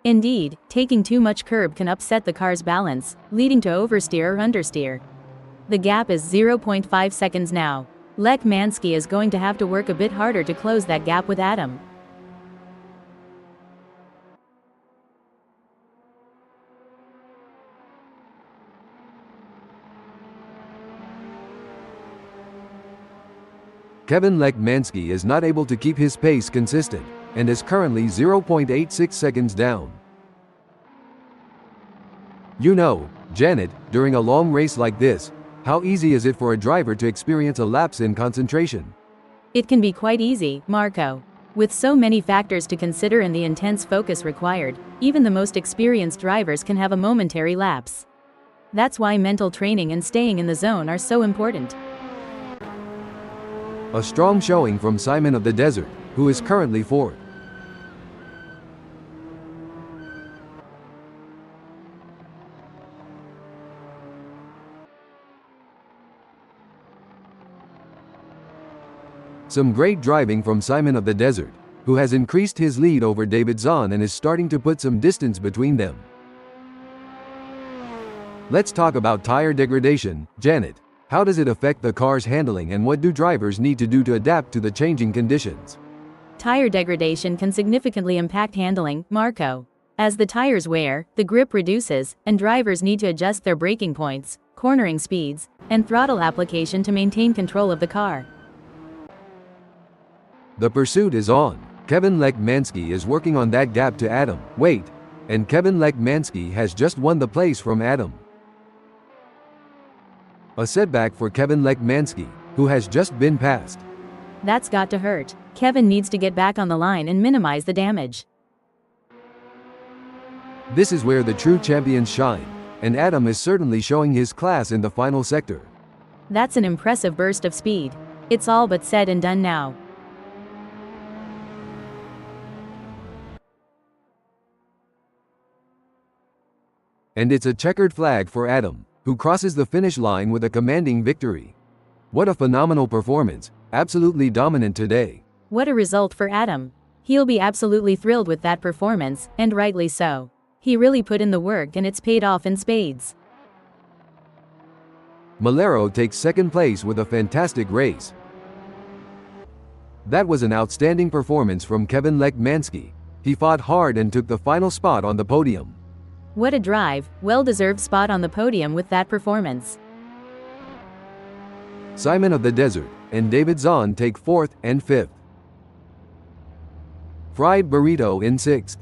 Indeed, taking too much curb can upset the car's balance, leading to oversteer or understeer. The gap is 0.5 seconds now. Lekmanski is going to have to work a bit harder to close that gap with Adam. Kevin Lekmanski is not able to keep his pace consistent, and is currently 0.86 seconds down. You know, Janet, during a long race like this, how easy is it for a driver to experience a lapse in concentration? It can be quite easy, Marco. With so many factors to consider and the intense focus required, even the most experienced drivers can have a momentary lapse. That's why mental training and staying in the zone are so important. A strong showing from Simon of the Desert, who is currently fourth. Some great driving from Simon of the Desert, who has increased his lead over David Zahn and is starting to put some distance between them. Let's talk about tire degradation. Janet, how does it affect the car's handling, and what do drivers need to do to adapt to the changing conditions? Tire degradation can significantly impact handling, Marco. As the tires wear, the grip reduces, and drivers need to adjust their braking points, cornering speeds, and throttle application to maintain control of the car. The pursuit is on. Kevin Lekmansky is working on that gap to Adam. Wait, and Kevin Lekmansky has just won the place from Adam. A setback for Kevin Lekmansky, who has just been passed. That's got to hurt. Kevin needs to get back on the line and minimize the damage. This is where the true champions shine, and Adam is certainly showing his class in the final sector. That's an impressive burst of speed. It's all but said and done now. And it's a checkered flag for Adam, who crosses the finish line with a commanding victory. What a phenomenal performance, absolutely dominant today. What a result for Adam. He'll be absolutely thrilled with that performance, and rightly so. He really put in the work and it's paid off in spades. Malero takes second place with a fantastic race. That was an outstanding performance from Kevin Lekmansky. He fought hard and took the final spot on the podium. What a drive, well-deserved spot on the podium with that performance. Simon of the Desert and David Zahn take 4th and 5th. Fried Burrito in 6th.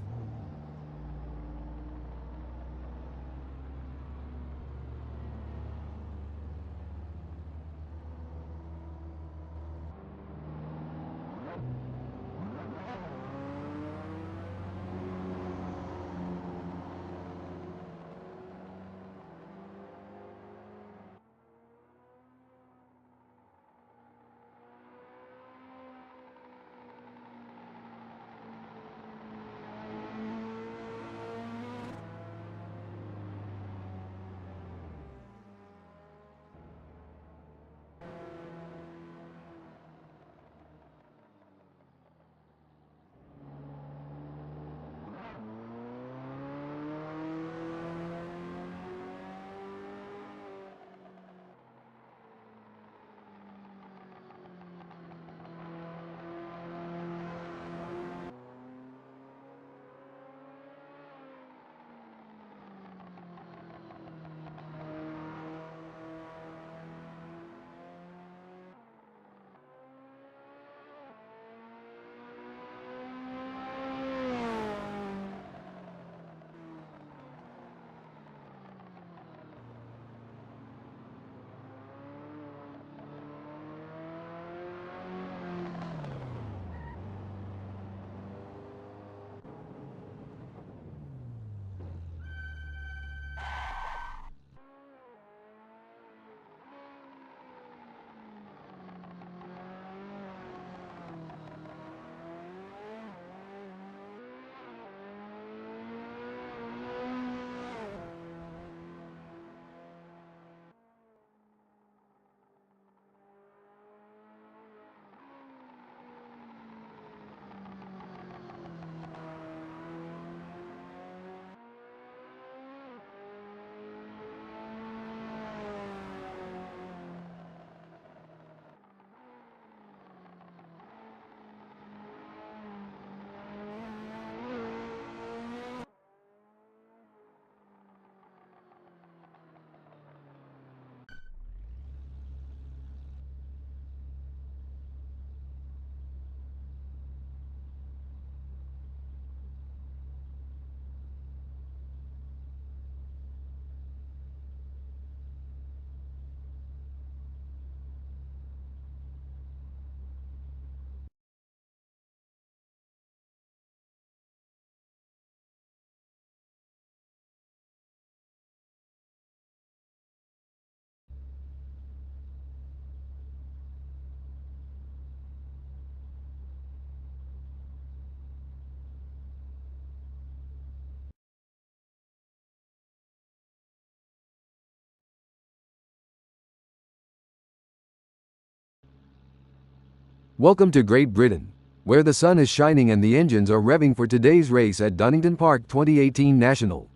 Welcome to Great Britain, where the sun is shining and the engines are revving for today's race at Donington Park 2018 National.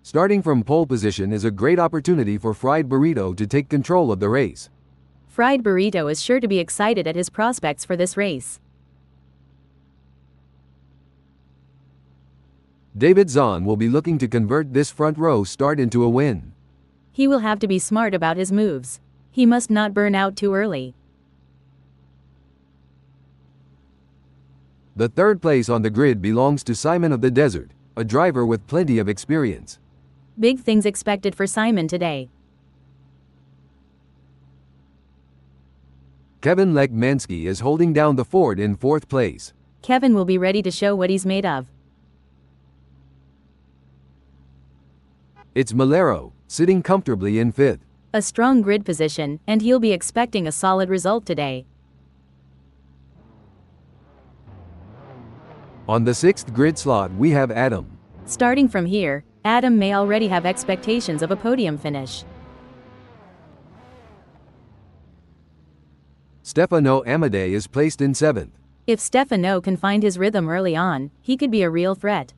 Starting from pole position is a great opportunity for Fried Burrito to take control of the race. Fried Burrito is sure to be excited at his prospects for this race. David Zahn will be looking to convert this front row start into a win. He will have to be smart about his moves. He must not burn out too early. The third place on the grid belongs to Simon of the Desert, a driver with plenty of experience. Big things expected for Simon today. Kevin Lekmansky is holding down the fort in fourth place. Kevin will be ready to show what he's made of. It's Malero, sitting comfortably in fifth. A strong grid position, and he'll be expecting a solid result today. On the sixth grid slot we have Adam. Starting from here, Adam may already have expectations of a podium finish. Stefano Amadei is placed in seventh. If Stefano can find his rhythm early on, he could be a real threat.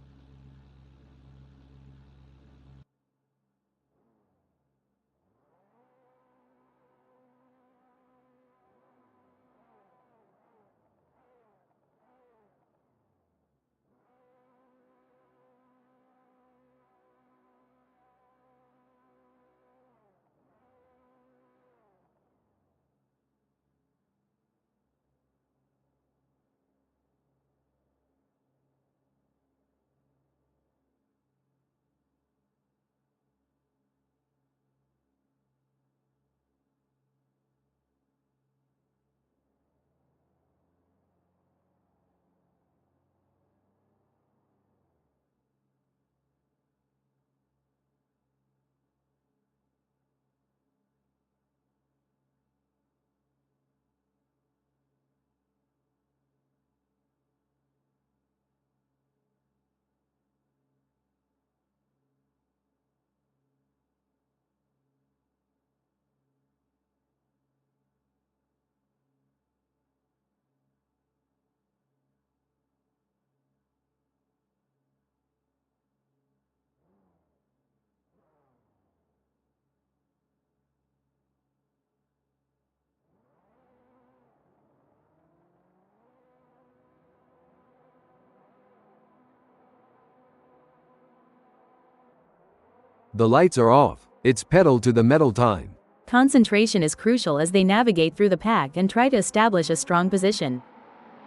The lights are off. It's pedal to the metal time. Concentration is crucial as they navigate through the pack and try to establish a strong position.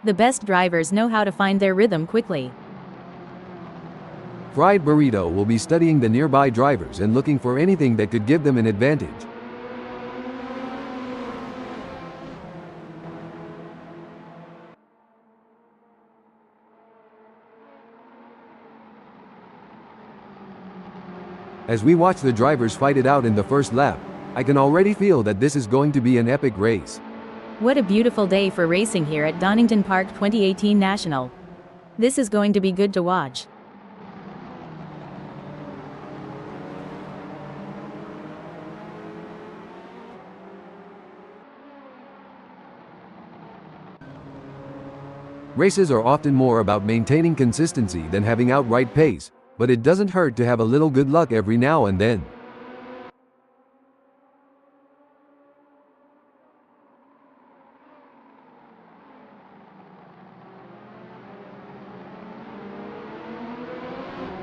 The best drivers know how to find their rhythm quickly. Fried Burrito will be studying the nearby drivers and looking for anything that could give them an advantage. As we watch the drivers fight it out in the first lap, I can already feel that this is going to be an epic race. What a beautiful day for racing here at Donington Park 2018 National. This is going to be good to watch. Races are often more about maintaining consistency than having outright pace, but it doesn't hurt to have a little good luck every now and then.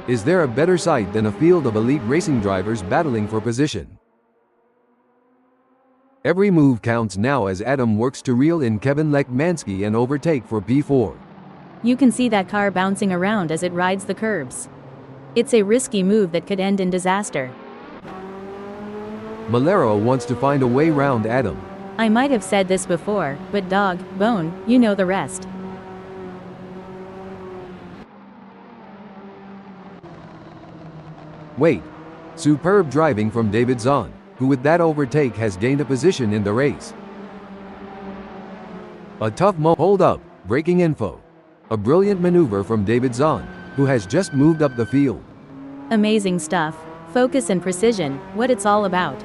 Is there a better sight than a field of elite racing drivers battling for position? Every move counts now as Adam works to reel in Kevin Lekmansky and overtake for P4. You can see that car bouncing around as it rides the curbs. It's a risky move that could end in disaster. Malero wants to find a way round Adam. I might have said this before, but dog, bone, you know the rest. Wait. Superb driving from David Zahn, who with that overtake has gained a position in the race. A tough hold up, breaking info. A brilliant maneuver from David Zahn, who has just moved up the field. Amazing stuff. Focus and precision, what it's all about.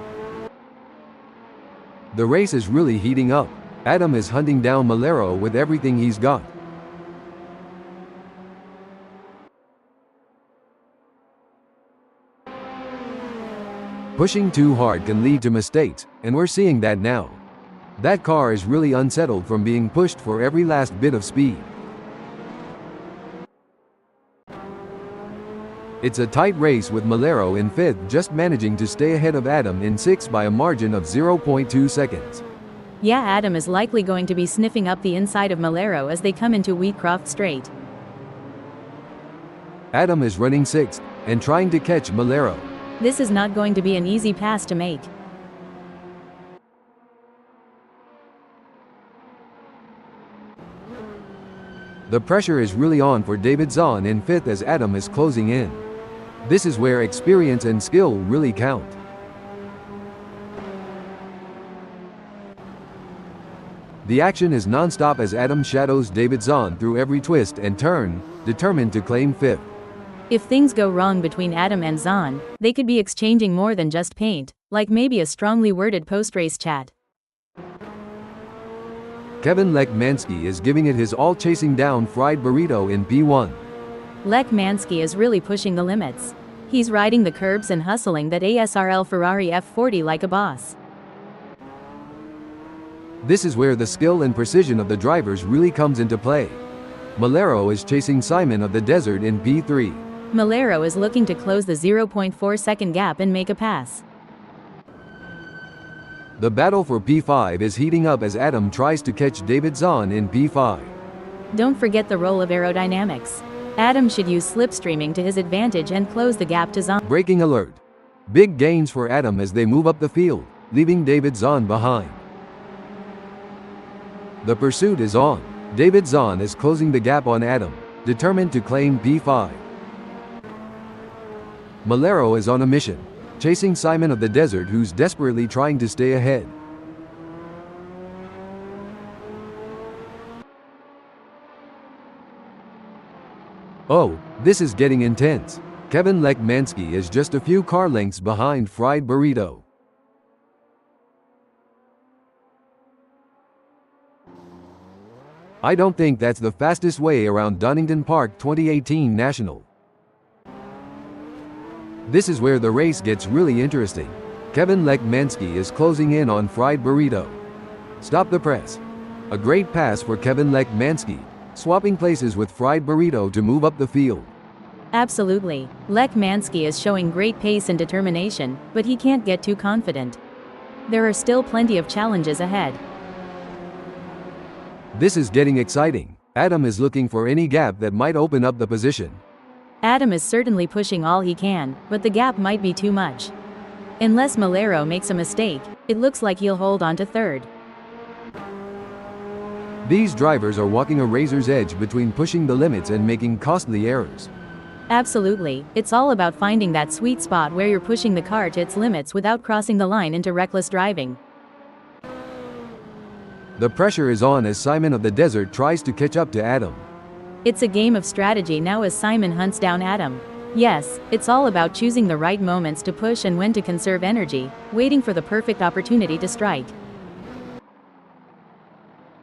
The race is really heating up. Adam is hunting down Malero with everything he's got. Pushing too hard can lead to mistakes, and we're seeing that now. That car is really unsettled from being pushed for every last bit of speed. It's a tight race with Malero in 5th, just managing to stay ahead of Adam in 6th by a margin of 0.2 seconds. Yeah, Adam is likely going to be sniffing up the inside of Malero as they come into Wheatcroft Straight. Adam is running 6th and trying to catch Malero. This is not going to be an easy pass to make. The pressure is really on for David Zahn in 5th as Adam is closing in. This is where experience and skill really count. The action is non-stop as Adam shadows David Zahn through every twist and turn, determined to claim 5th. If things go wrong between Adam and Zahn, they could be exchanging more than just paint, like maybe a strongly worded post-race chat. Kevin Lech Mansky is giving it his all, chasing down Fried Burrito in P1. Lech Mansky is really pushing the limits. He's riding the curbs and hustling that ASRL Ferrari F40 like a boss. This is where the skill and precision of the drivers really comes into play. Malero is chasing Simon of the Desert in P3. Malero is looking to close the 0.4 second gap and make a pass. The battle for P5 is heating up as Adam tries to catch David Zahn in P5. Don't forget the role of aerodynamics. Adam should use slipstreaming to his advantage and close the gap to Zahn. Braking alert. Big gains for Adam as they move up the field, leaving David Zahn behind. The pursuit is on. David Zahn is closing the gap on Adam, determined to claim P5. Malero is on a mission, chasing Simon of the Desert, who's desperately trying to stay ahead. Oh, this is getting intense. Kevin Lech Mansky is just a few car lengths behind Fried Burrito. I don't think that's the fastest way around Donington Park 2018 National. This is where the race gets really interesting. Kevin Lech Mansky is closing in on Fried Burrito. Stop the press. A great pass for Kevin Lech Mansky, swapping places with Fried Burrito to move up the field. Absolutely. Lech Mansky is showing great pace and determination, but he can't get too confident. There are still plenty of challenges ahead. This is getting exciting. Adam is looking for any gap that might open up the position. Adam is certainly pushing all he can, but the gap might be too much. Unless Malero makes a mistake, it looks like he'll hold on to 3rd. These drivers are walking a razor's edge between pushing the limits and making costly errors. Absolutely, it's all about finding that sweet spot where you're pushing the car to its limits without crossing the line into reckless driving. The pressure is on as Simon of the Desert tries to catch up to Adam. It's a game of strategy now as Simon hunts down Adam. Yes, it's all about choosing the right moments to push and when to conserve energy, waiting for the perfect opportunity to strike.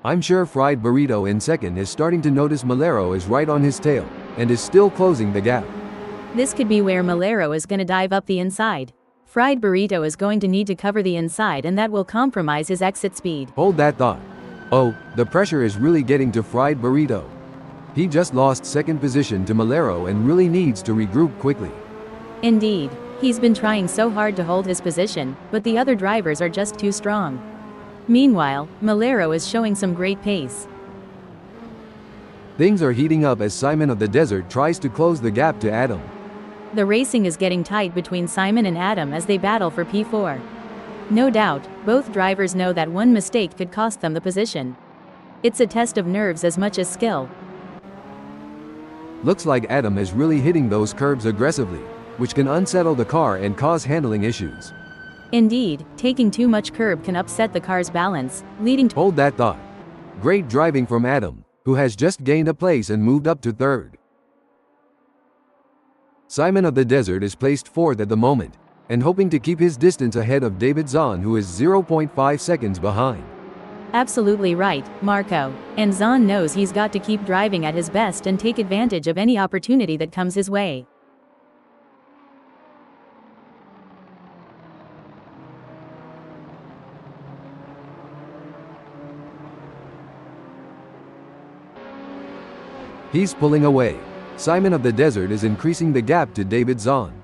I'm sure Fried Burrito in 2nd is starting to notice Malero is right on his tail, and is still closing the gap. This could be where Malero is going to dive up the inside. Fried Burrito is going to need to cover the inside, and that will compromise his exit speed. Hold that thought. Oh, the pressure is really getting to Fried Burrito. He just lost 2nd position to Malero and really needs to regroup quickly. Indeed, he's been trying so hard to hold his position, but the other drivers are just too strong. Meanwhile, Malero is showing some great pace. Things are heating up as Simon of the Desert tries to close the gap to Adam. The racing is getting tight between Simon and Adam as they battle for P4. No doubt, both drivers know that one mistake could cost them the position. It's a test of nerves as much as skill. Looks like Adam is really hitting those curbs aggressively, which can unsettle the car and cause handling issues. Indeed, taking too much curb can upset the car's balance, leading to— Hold that thought. Great driving from Adam, who has just gained a place and moved up to 3rd. Simon of the Desert is placed 4th at the moment, and hoping to keep his distance ahead of David Zahn, who is 0.5 seconds behind. Absolutely right, Marco. And Zahn knows he's got to keep driving at his best and take advantage of any opportunity that comes his way. He's pulling away. Simon of the Desert is increasing the gap to David Zahn.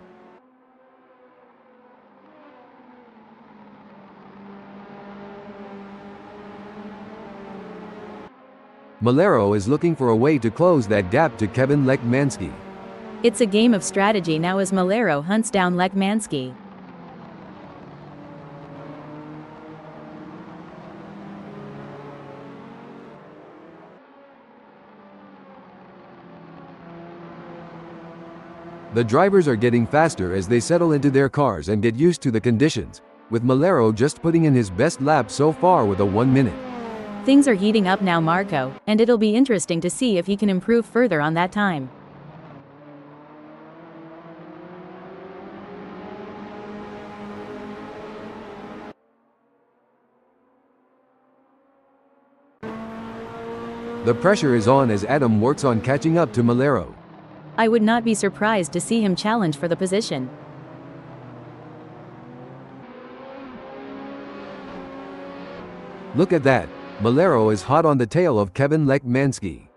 Malero is looking for a way to close that gap to Kevin Lekmansky. It's a game of strategy now as Malero hunts down Lekmansky. The drivers are getting faster as they settle into their cars and get used to the conditions, with Malero just putting in his best lap so far with a 1 minute. Things are heating up now, Marco, and it'll be interesting to see if he can improve further on that time. The pressure is on as Adam works on catching up to Malero. I would not be surprised to see him challenge for the position. Look at that, Malero is hot on the tail of Kevin Lekmansky.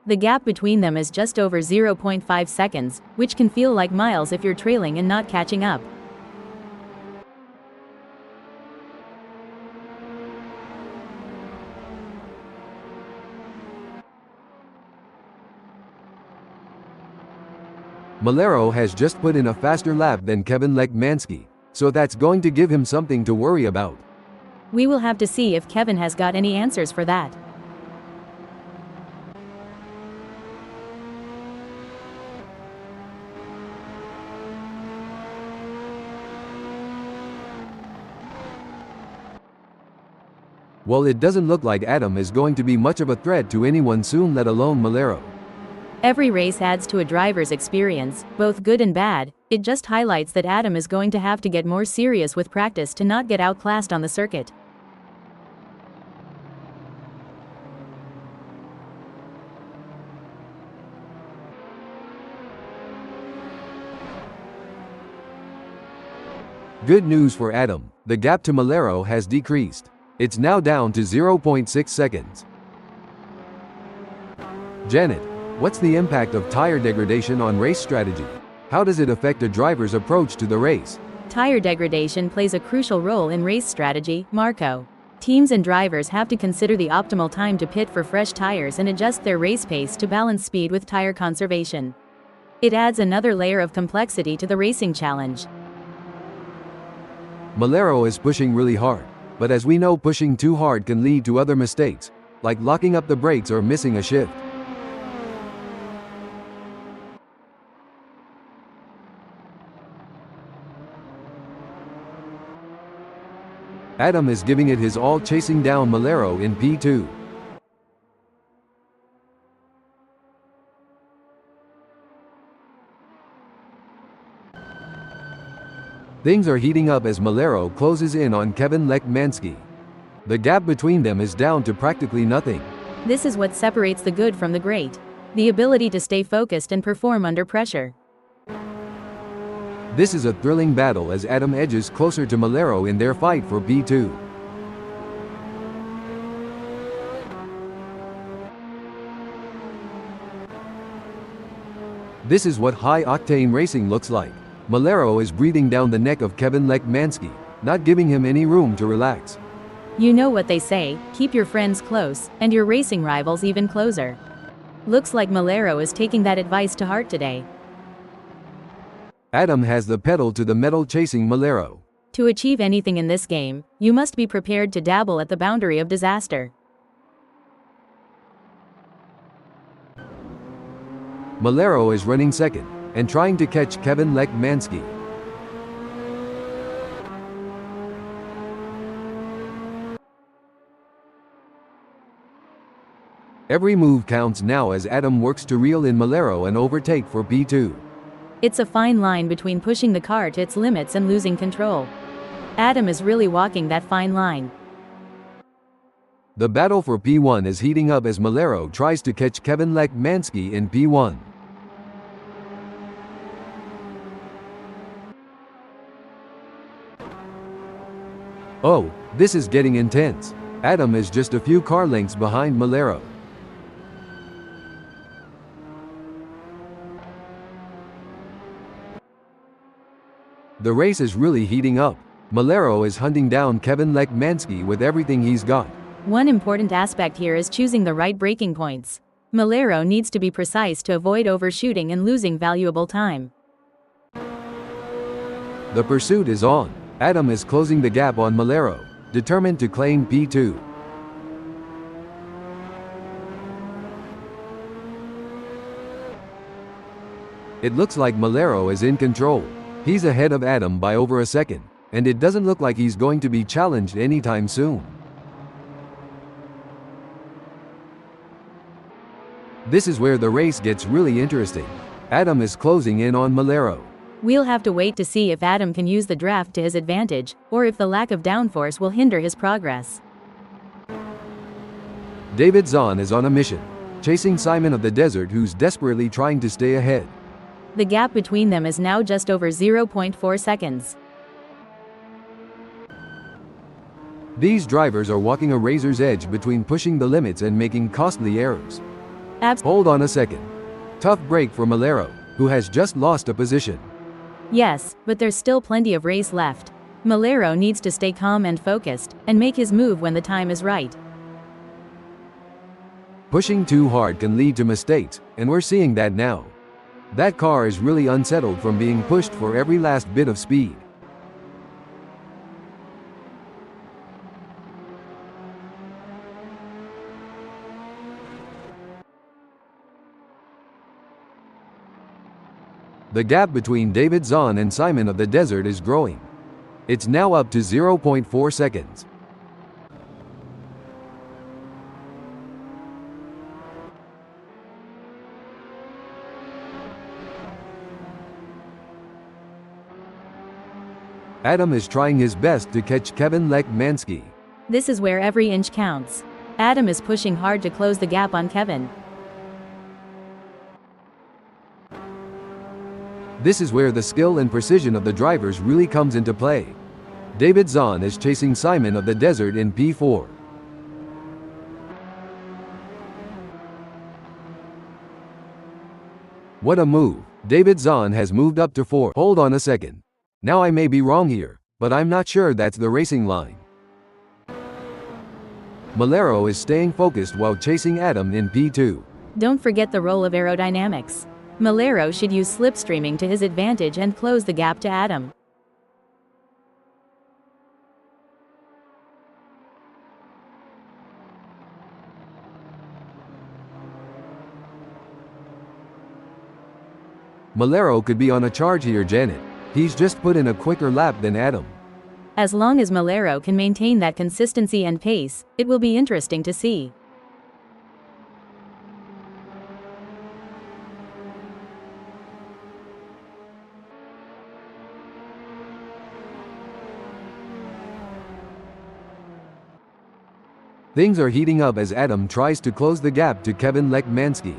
The gap between them is just over 0.5 seconds, which can feel like miles if you're trailing and not catching up. Malero has just put in a faster lap than Kevin Lekmansky, so that's going to give him something to worry about. We will have to see if Kevin has got any answers for that. Well, it doesn't look like Adam is going to be much of a threat to anyone soon, let alone Malero. Every race adds to a driver's experience, both good and bad. It just highlights that Adam is going to have to get more serious with practice to not get outclassed on the circuit. Good news for Adam, the gap to Malero has decreased. It's now down to 0.6 seconds. Janet, what's the impact of tire degradation on race strategy? How does it affect a driver's approach to the race? Tire degradation plays a crucial role in race strategy, Marco. Teams and drivers have to consider the optimal time to pit for fresh tires and adjust their race pace to balance speed with tire conservation. It adds another layer of complexity to the racing challenge. Malero is pushing really hard, but as we know, pushing too hard can lead to other mistakes, like locking up the brakes or missing a shift. Adam is giving it his all, chasing down Malero in P2. Things are heating up as Malero closes in on Kevin Lekmansky. The gap between them is down to practically nothing. This is what separates the good from the great. The ability to stay focused and perform under pressure. This is a thrilling battle as Adam edges closer to Malero in their fight for P2. This is what high-octane racing looks like. Malero is breathing down the neck of Kevin Lekmansky, not giving him any room to relax. You know what they say, keep your friends close, and your racing rivals even closer. Looks like Malero is taking that advice to heart today. Adam has the pedal to the metal, chasing Malero. To achieve anything in this game, you must be prepared to dabble at the boundary of disaster. Malero is running second, and trying to catch Kevin Lekmansky. Every move counts now as Adam works to reel in Malero and overtake for P2. It's a fine line between pushing the car to its limits and losing control. Adam is really walking that fine line. The battle for P1 is heating up as Malero tries to catch Kevin Lekmansky in P1. Oh, this is getting intense. Adam is just a few car lengths behind Malero. The race is really heating up. Malero is hunting down Kevin Lekmansky with everything he's got. One important aspect here is choosing the right braking points. Malero needs to be precise to avoid overshooting and losing valuable time. The pursuit is on. Adam is closing the gap on Malero, determined to claim P2. It looks like Malero is in control. He's ahead of Adam by over a second, and it doesn't look like he's going to be challenged anytime soon. This is where the race gets really interesting. Adam is closing in on Malero. We'll have to wait to see if Adam can use the draft to his advantage, or if the lack of downforce will hinder his progress. David Zahn is on a mission, chasing Simon of the Desert, who's desperately trying to stay ahead. The gap between them is now just over 0.4 seconds. These drivers are walking a razor's edge between pushing the limits and making costly errors. Hold on a second. Tough break for Malero, who has just lost a position. Yes, but there's still plenty of race left. Malero needs to stay calm and focused, and make his move when the time is right. Pushing too hard can lead to mistakes, and we're seeing that now. That car is really unsettled from being pushed for every last bit of speed. The gap between David Zahn and Simon of the Desert is growing. It's now up to 0.4 seconds. Adam is trying his best to catch Kevin Lekmansky. This is where every inch counts. Adam is pushing hard to close the gap on Kevin. This is where the skill and precision of the drivers really comes into play. David Zahn is chasing Simon of the Desert in P4. What a move. David Zahn has moved up to 4. Hold on a second. Now I may be wrong here, but I'm not sure that's the racing line. Malero is staying focused while chasing Adam in P2. Don't forget the role of aerodynamics. Malero should use slipstreaming to his advantage and close the gap to Adam. Malero could be on a charge here, Janet. He's just put in a quicker lap than Adam. As long as Malero can maintain that consistency and pace, it will be interesting to see. Things are heating up as Adam tries to close the gap to Kevin Lekmansky.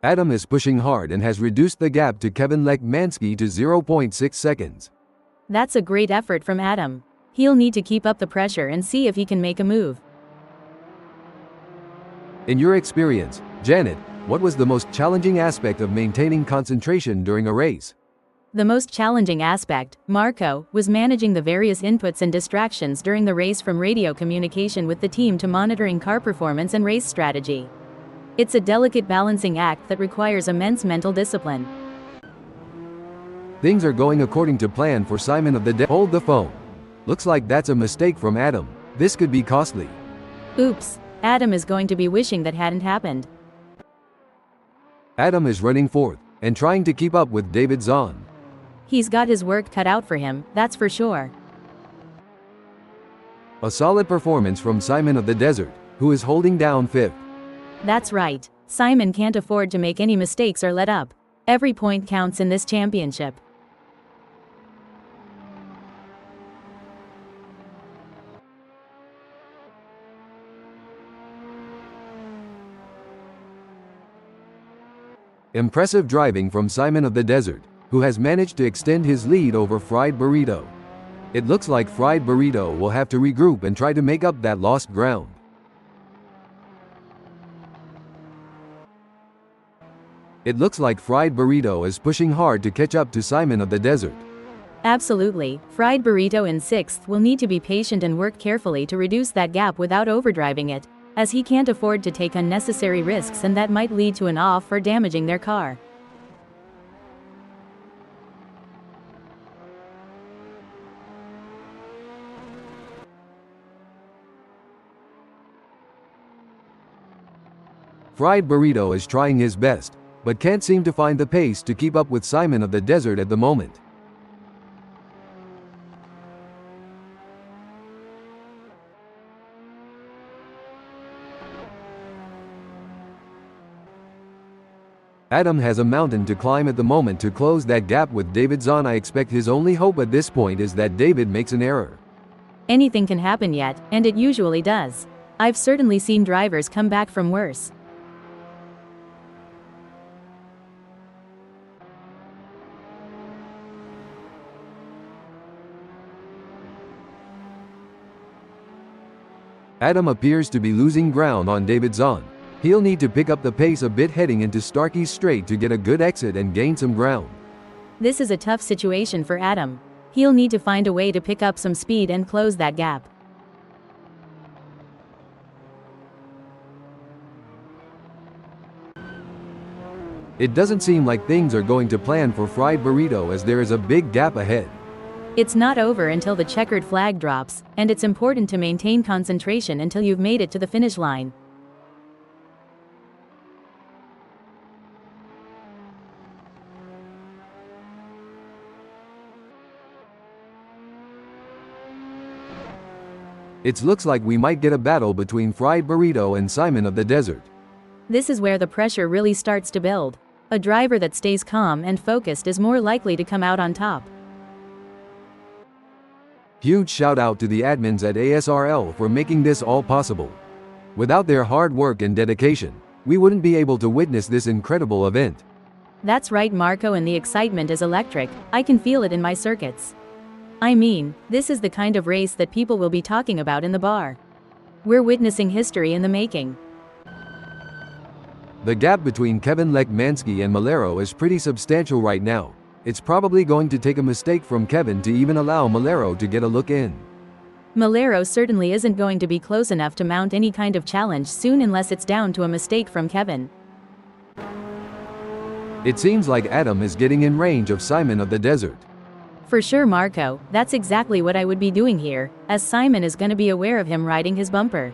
Adam is pushing hard and has reduced the gap to Kevin Lekmansky to 0.6 seconds. That's a great effort from Adam. He'll need to keep up the pressure and see if he can make a move. In your experience, Janet, what was the most challenging aspect of maintaining concentration during a race? The most challenging aspect, Marco, was managing the various inputs and distractions during the race, from radio communication with the team to monitoring car performance and race strategy. It's a delicate balancing act that requires immense mental discipline. Things are going according to plan for Simon of the Desert. Hold the phone. Looks like that's a mistake from Adam. This could be costly. Oops, Adam is going to be wishing that hadn't happened. Adam is running fourth and trying to keep up with David Zahn. He's got his work cut out for him, that's for sure. A solid performance from Simon of the Desert, who is holding down fifth. That's right. Simon can't afford to make any mistakes or let up. Every point counts in this championship. Impressive driving from Simon of the Desert, who has managed to extend his lead over Fried Burrito. It looks like Fried Burrito will have to regroup and try to make up that lost ground. It looks like Fried Burrito is pushing hard to catch up to Simon of the Desert. Absolutely, Fried Burrito in 6th will need to be patient and work carefully to reduce that gap without overdriving it, as he can't afford to take unnecessary risks and that might lead to an off or damaging their car. Fried Burrito is trying his best, but can't seem to find the pace to keep up with Simon of the Desert at the moment. Adam has a mountain to climb at the moment to close that gap with David Zahn. I expect his only hope at this point is that David makes an error. Anything can happen yet, and it usually does. I've certainly seen drivers come back from worse. Adam appears to be losing ground on David Zahn. He'll need to pick up the pace a bit heading into Starkey's Straight to get a good exit and gain some ground. This is a tough situation for Adam. He'll need to find a way to pick up some speed and close that gap. It doesn't seem like things are going to plan for Fried Burrito as there is a big gap ahead. It's not over until the checkered flag drops, and it's important to maintain concentration until you've made it to the finish line. It looks like we might get a battle between Fried Burrito and Simon of the Desert. This is where the pressure really starts to build. A driver that stays calm and focused is more likely to come out on top. Huge shout out to the admins at ASRL for making this all possible. Without their hard work and dedication, we wouldn't be able to witness this incredible event. That's right, Marco, and the excitement is electric. I can feel it in my circuits. I mean, this is the kind of race that people will be talking about in the bar. We're witnessing history in the making. The gap between Kevin Lekmansky and Malero is pretty substantial right now. It's probably going to take a mistake from Kevin to even allow Malero to get a look in. Malero certainly isn't going to be close enough to mount any kind of challenge soon unless it's down to a mistake from Kevin. It seems like Adam is getting in range of Simon of the Desert. For sure, Marco, that's exactly what I would be doing here, as Simon is going to be aware of him riding his bumper.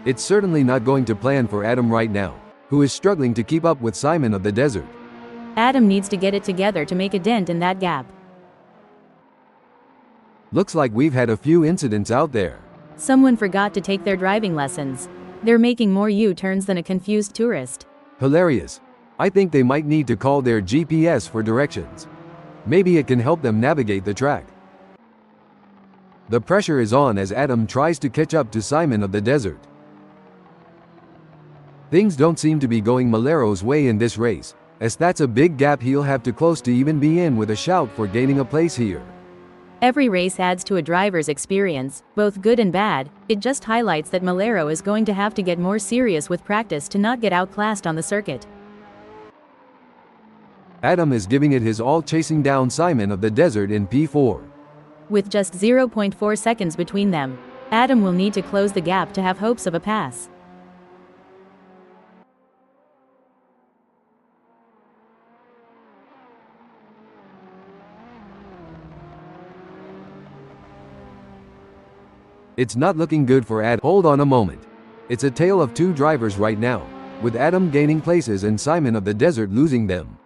It's certainly not going to plan for Adam right now, who is struggling to keep up with Simon of the Desert. Adam needs to get it together to make a dent in that gap. Looks like we've had a few incidents out there. Someone forgot to take their driving lessons. They're making more U-turns than a confused tourist. Hilarious. I think they might need to call their GPS for directions. Maybe it can help them navigate the track. The pressure is on as Adam tries to catch up to Simon of the Desert. Things don't seem to be going Malero's way in this race, as that's a big gap he'll have to close to even be in with a shout for gaining a place here. Every race adds to a driver's experience, both good and bad. It just highlights that Malero is going to have to get more serious with practice to not get outclassed on the circuit. Adam is giving it his all chasing down Simon of the Desert in P4. With just 0.4 seconds between them, Adam will need to close the gap to have hopes of a pass. It's not looking good for Adam. Hold on a moment. It's a tale of two drivers right now, with Adam gaining places and Simon of the Desert losing them.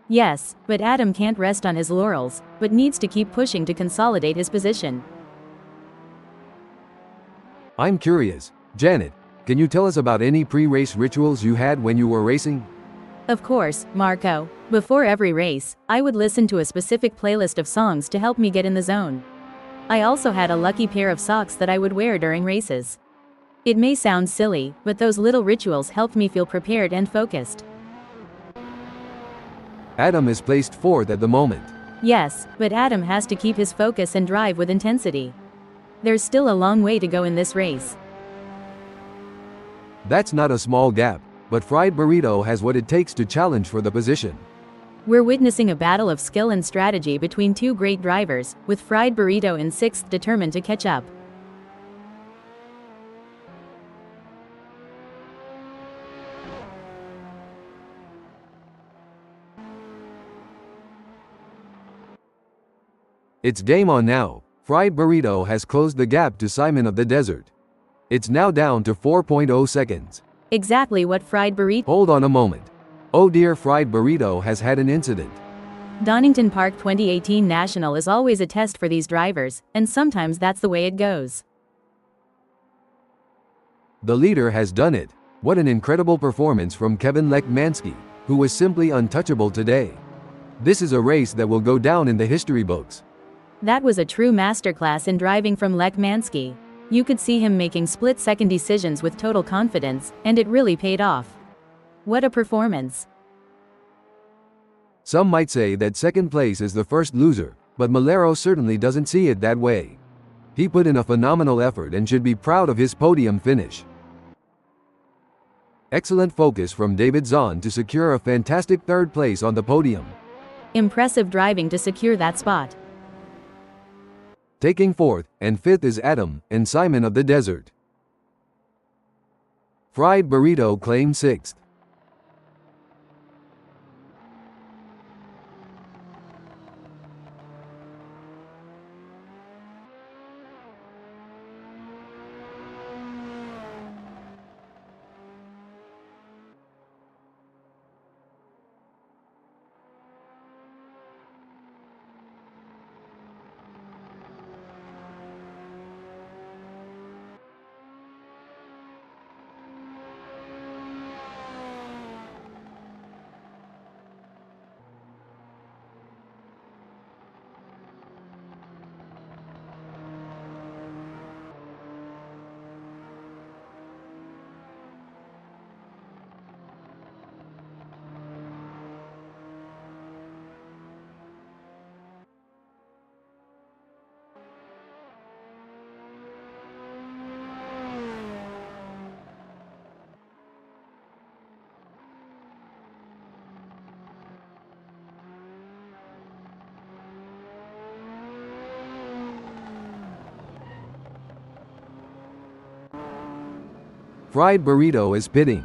Yes, but Adam can't rest on his laurels, but needs to keep pushing to consolidate his position. I'm curious, Janet, can you tell us about any pre-race rituals you had when you were racing? Of course, Marco. Before every race, I would listen to a specific playlist of songs to help me get in the zone. I also had a lucky pair of socks that I would wear during races. It may sound silly, but those little rituals helped me feel prepared and focused. Adam is placed fourth at the moment. Yes, but Adam has to keep his focus and drive with intensity. There's still a long way to go in this race. That's not a small gap, but Fried Burrito has what it takes to challenge for the position. We're witnessing a battle of skill and strategy between two great drivers, with Fried Burrito in sixth determined to catch up. It's game on now. Fried Burrito has closed the gap to Simon of the Desert. It's now down to 4.0 seconds. Exactly what Fried Burrito. Hold on a moment. Oh dear, Fried Burrito has had an incident. Donington Park 2018 National is always a test for these drivers, and sometimes that's the way it goes. The leader has done it. What an incredible performance from Kevin Lekmansky, who was simply untouchable today. This is a race that will go down in the history books. That was a true masterclass in driving from Lekmansky. You could see him making split-second decisions with total confidence, and it really paid off. What a performance. Some might say that second place is the first loser, but Malero certainly doesn't see it that way. He put in a phenomenal effort and should be proud of his podium finish. Excellent focus from David Zahn to secure a fantastic third place on the podium. Impressive driving to secure that spot. Taking fourth and fifth is Adam and Simon of the Desert. Fried Burrito claimed sixth. Fried Burrito is pitting.